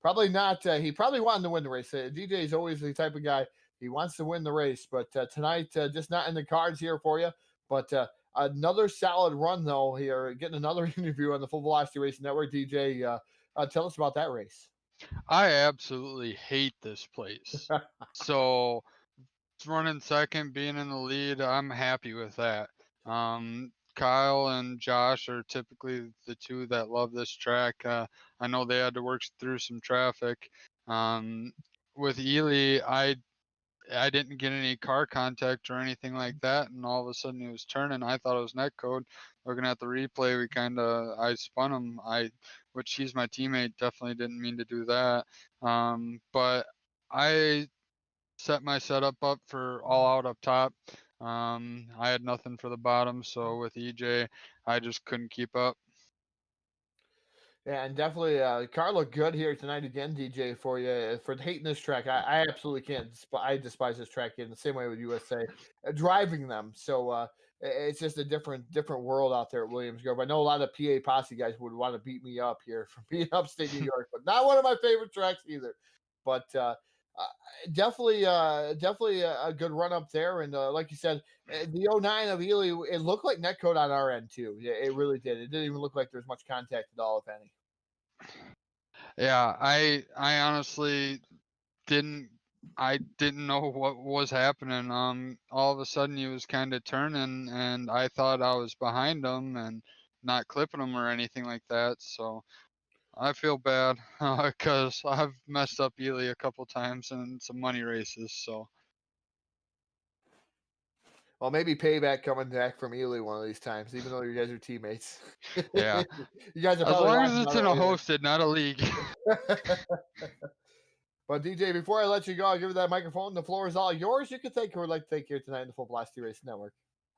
Probably not. He probably wanted to win the race. DJ is always the type of guy, he wants to win the race, but tonight just not in the cards here for you. But another solid run though here, getting another interview on the Full Velocity Racing Network. DJ, tell us about that race. I absolutely hate this place. So running second, being in the lead, I'm happy with that. Kyle and Josh are typically the two that love this track. I know they had to work through some traffic. With Ely, I didn't get any car contact or anything like that, and all of a sudden he was turning. I thought it was net code. Looking at the replay, I spun him. Which he's my teammate, definitely didn't mean to do that. But I set my setup up for all out up top. I had nothing for the bottom, so with EJ, I just couldn't keep up. Yeah, and definitely, car looked good here tonight again, DJ, for you. For hating this track, I absolutely can't. I despise this track in the same way with USA, driving them. So it's just a different world out there at Williams Grove. I know a lot of PA Posse guys would want to beat me up here for being upstate New York, but not one of my favorite tracks either. But definitely a good run up there. And like you said, the 09 of Ely, it looked like netcode on our end too. Yeah, it really did. It didn't even look like there was much contact at all, if any. Yeah, I honestly didn't know what was happening. All of a sudden he was kind of turning, and I thought I was behind him and not clipping him or anything like that. So I feel bad because I've messed up Ely a couple times in some money races. So. Well, maybe payback coming back from Ely one of these times, even though you guys are teammates. Yeah. You guys are as probably long as it's in a hosted, not a league. But DJ, before I let you go, I'll give you that microphone. The floor is all yours. You can take who would like to take here tonight in the Full Velocity Racing Network.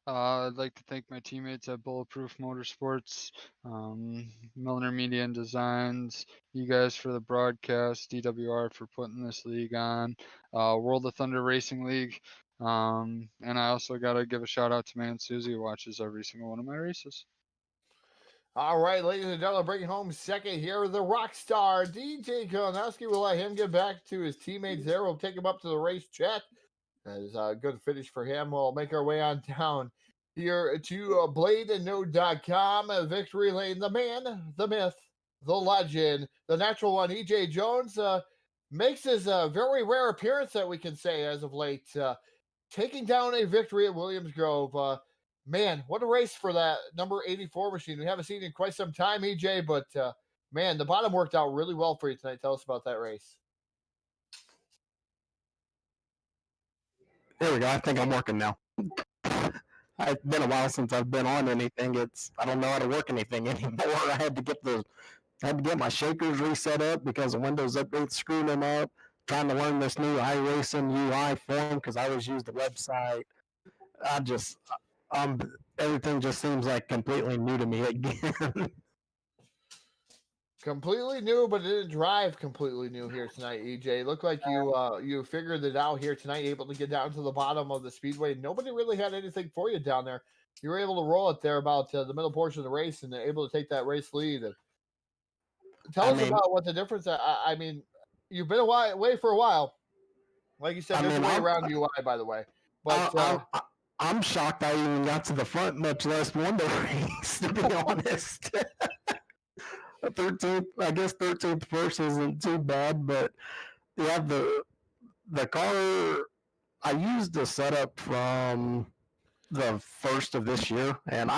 I'd like to thank my teammates at Bulletproof Motorsports, Milner Media and Designs, you guys for the broadcast, DWR for putting this league on, World of Thunder Racing League, and I also got to give a shout out to my Aunt Susie, who watches every single one of my races. All right, ladies and gentlemen, bringing home second here, the rock star, DJ Konowski. We'll let him get back to his teammates there. We'll take him up to the race check. That is a good finish for him. We'll make our way on down here to bladeandnode.com. Victory Lane, the man, the myth, the legend, the natural one, EJ Jones, makes his very rare appearance that we can say as of late, taking down a victory at Williams Grove. Man, what a race for that number 84 machine. We haven't seen it in quite some time, EJ, but man, the bottom worked out really well for you tonight. Tell us about that race. There we go. I think I'm working now. It's been a while since I've been on anything. I don't know how to work anything anymore. I had to get my shakers reset up because the Windows update screwed them up. Trying to learn this new iRacing UI form because I always use the website. Everything just seems like completely new to me again. Completely new, but it didn't drive completely new here tonight, EJ. Looked like you figured it out here tonight, able to get down to the bottom of the speedway. Nobody really had anything for you down there. You were able to roll it there about the middle portion of the race and able to take that race lead. Tell us about what the difference. I mean, you've been away for a while. Like you said, there's a way around UI, by the way. But I'm shocked I even got to the front, much less won the race, to be honest. 13th place isn't too bad, but yeah, the car, I used the setup from the first of this year, and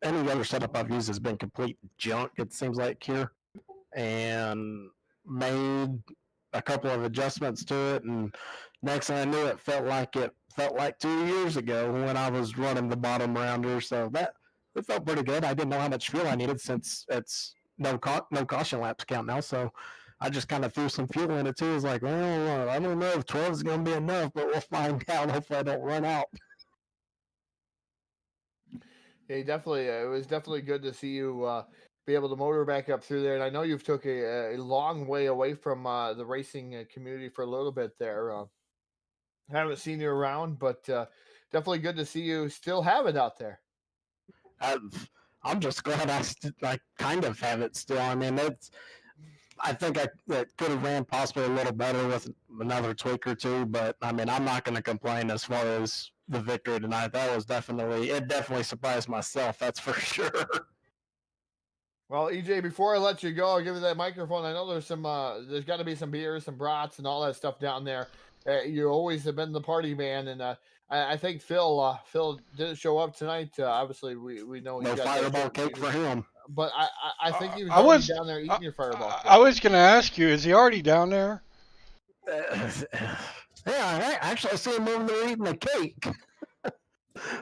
any other setup I've used has been complete junk, it seems like here, and made a couple of adjustments to it, and next thing I knew, it felt like 2 years ago when I was running the bottom rounder, so it felt pretty good. I didn't know how much fuel I needed since it's no caution laps count now, so I just kind of threw some fuel in it too. It's like, well, I don't know if 12 is going to be enough, but we'll find out. Hopefully I don't run out. Yeah, definitely. It was definitely good to see you be able to motor back up through there. And I know you've took a long way away from the racing community for a little bit there. Haven't seen you around, but definitely good to see you still have it out there. I'm just glad I kind of have it still. I mean, I think it could have ran possibly a little better with another tweak or two, but I mean, I'm not going to complain as far as the victory tonight. It definitely surprised myself. That's for sure. Well, EJ, before I let you go, I'll give you that microphone. I know there's there's got to be some beers, some brats, and all that stuff down there. You always have been the party man, and I think Phil didn't show up tonight. Obviously, we know No he got fireball cake for him. but I think he was I already was down there eating your fireball cake. I was going to ask you, is he already down there? Yeah, I see him over there eating the cake.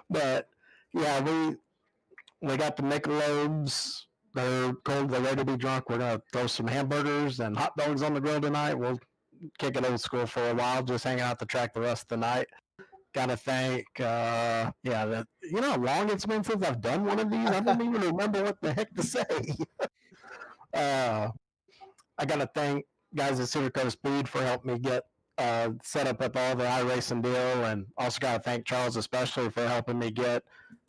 But yeah, we got the Michelobes. They're cold. They're ready to be drunk. We're gonna throw some hamburgers and hot dogs on the grill tonight. We'll kick it old school for a while, just hang out the track the rest of the night. Gotta thank, you know how long it's been since I've done one of these? I don't even remember what the heck to say. I gotta thank guys at Cedar Cove Speed for helping me get set up with all the iRacing deal, and also gotta thank Charles especially for helping me get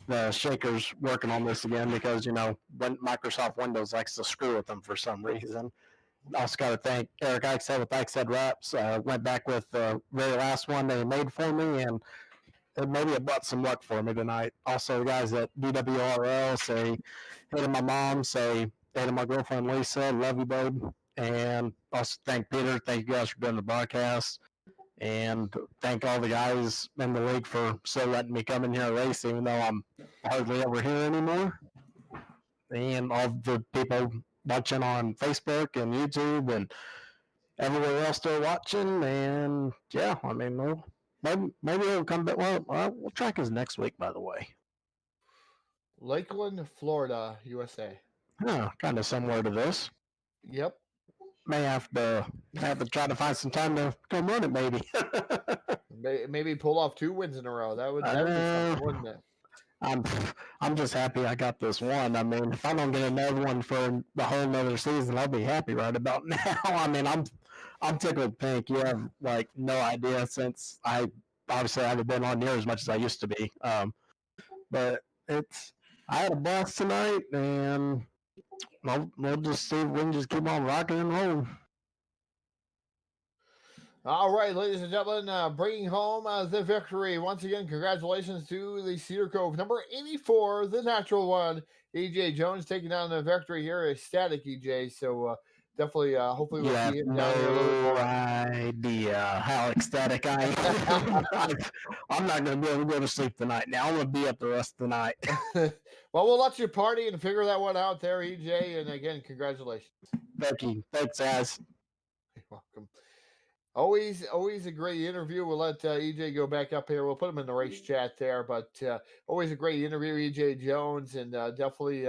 the shakers working on this again, because when Microsoft Windows likes to screw with them for some reason. Also got to thank Eric Eichstead with Eichstead Wraps. Went back with the very last one they made for me, and maybe it brought some luck for me tonight. Also, the guys at DWRL say hey to my mom, say hey to my girlfriend Lisa, love you, babe. And also thank Peter. Thank you guys for doing the broadcast. And thank all the guys in the league for still letting me come in here and race, even though I'm hardly ever here anymore. And all the people watching on Facebook and YouTube and everywhere else still watching. And yeah, I mean, maybe it'll come back. Well, what track is next week, by the way? Lakeland, Florida, USA. Kind of similar to this. Yep. May have to try to find some time to come run it, maybe. Maybe pull off 2 wins in a row. That would be something, wouldn't it? I'm just happy I got this one. I mean, if I don't get another one for the whole another season, I'll be happy right about now. I mean, I'm tickled pink. You have like no idea, since I haven't been on near as much as I used to be. But I had a blast tonight, and we'll just see if we can just keep on rocking and rolling. All right, ladies and gentlemen, bringing home the victory. Once again, congratulations to the Cedar Cove number 84, the natural one, EJ Jones, taking down the victory here. Ecstatic, EJ. So definitely, hopefully we'll see him down here a little bit more. Idea how ecstatic I am. I'm not going to be able to go to sleep tonight now. I'm going to be up the rest of the night. Well, we'll let you party and figure that one out there, EJ. And again, congratulations. Thank you. Thanks, Az. You're welcome. Always a great interview. We'll let EJ go back up here. We'll put him in the race chat there. But always a great interview, EJ Jones, and definitely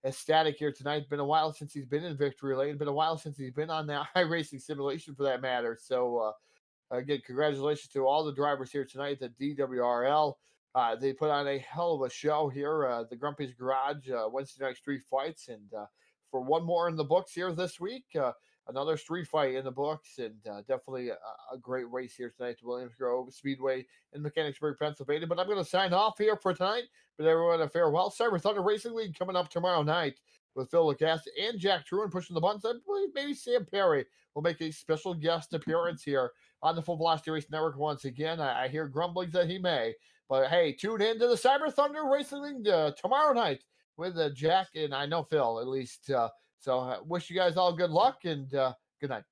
ecstatic here tonight. Been a while since he's been in victory lane. Been a while since he's been on the iRacing simulation, for that matter. So again, congratulations to all the drivers here tonight at DWRL. They put on a hell of a show here. The Grumpy's Garage Wednesday night street fights, and for one more in the books here this week. Another street fight in the books, and definitely a great race here tonight to Williams Grove Speedway in Mechanicsburg, Pennsylvania. But I'm going to sign off here for tonight. But everyone, a farewell. Cyber Thunder Racing League coming up tomorrow night with Phil Lacasse and Jack Truan pushing the buttons. I believe maybe Sam Perry will make a special guest appearance here on the Full Velocity Race Network once again. I hear grumblings that he may. But hey, tune in to the Cyber Thunder Racing League tomorrow night with Jack and I know Phil, at least. So wish you guys all good luck, and good night.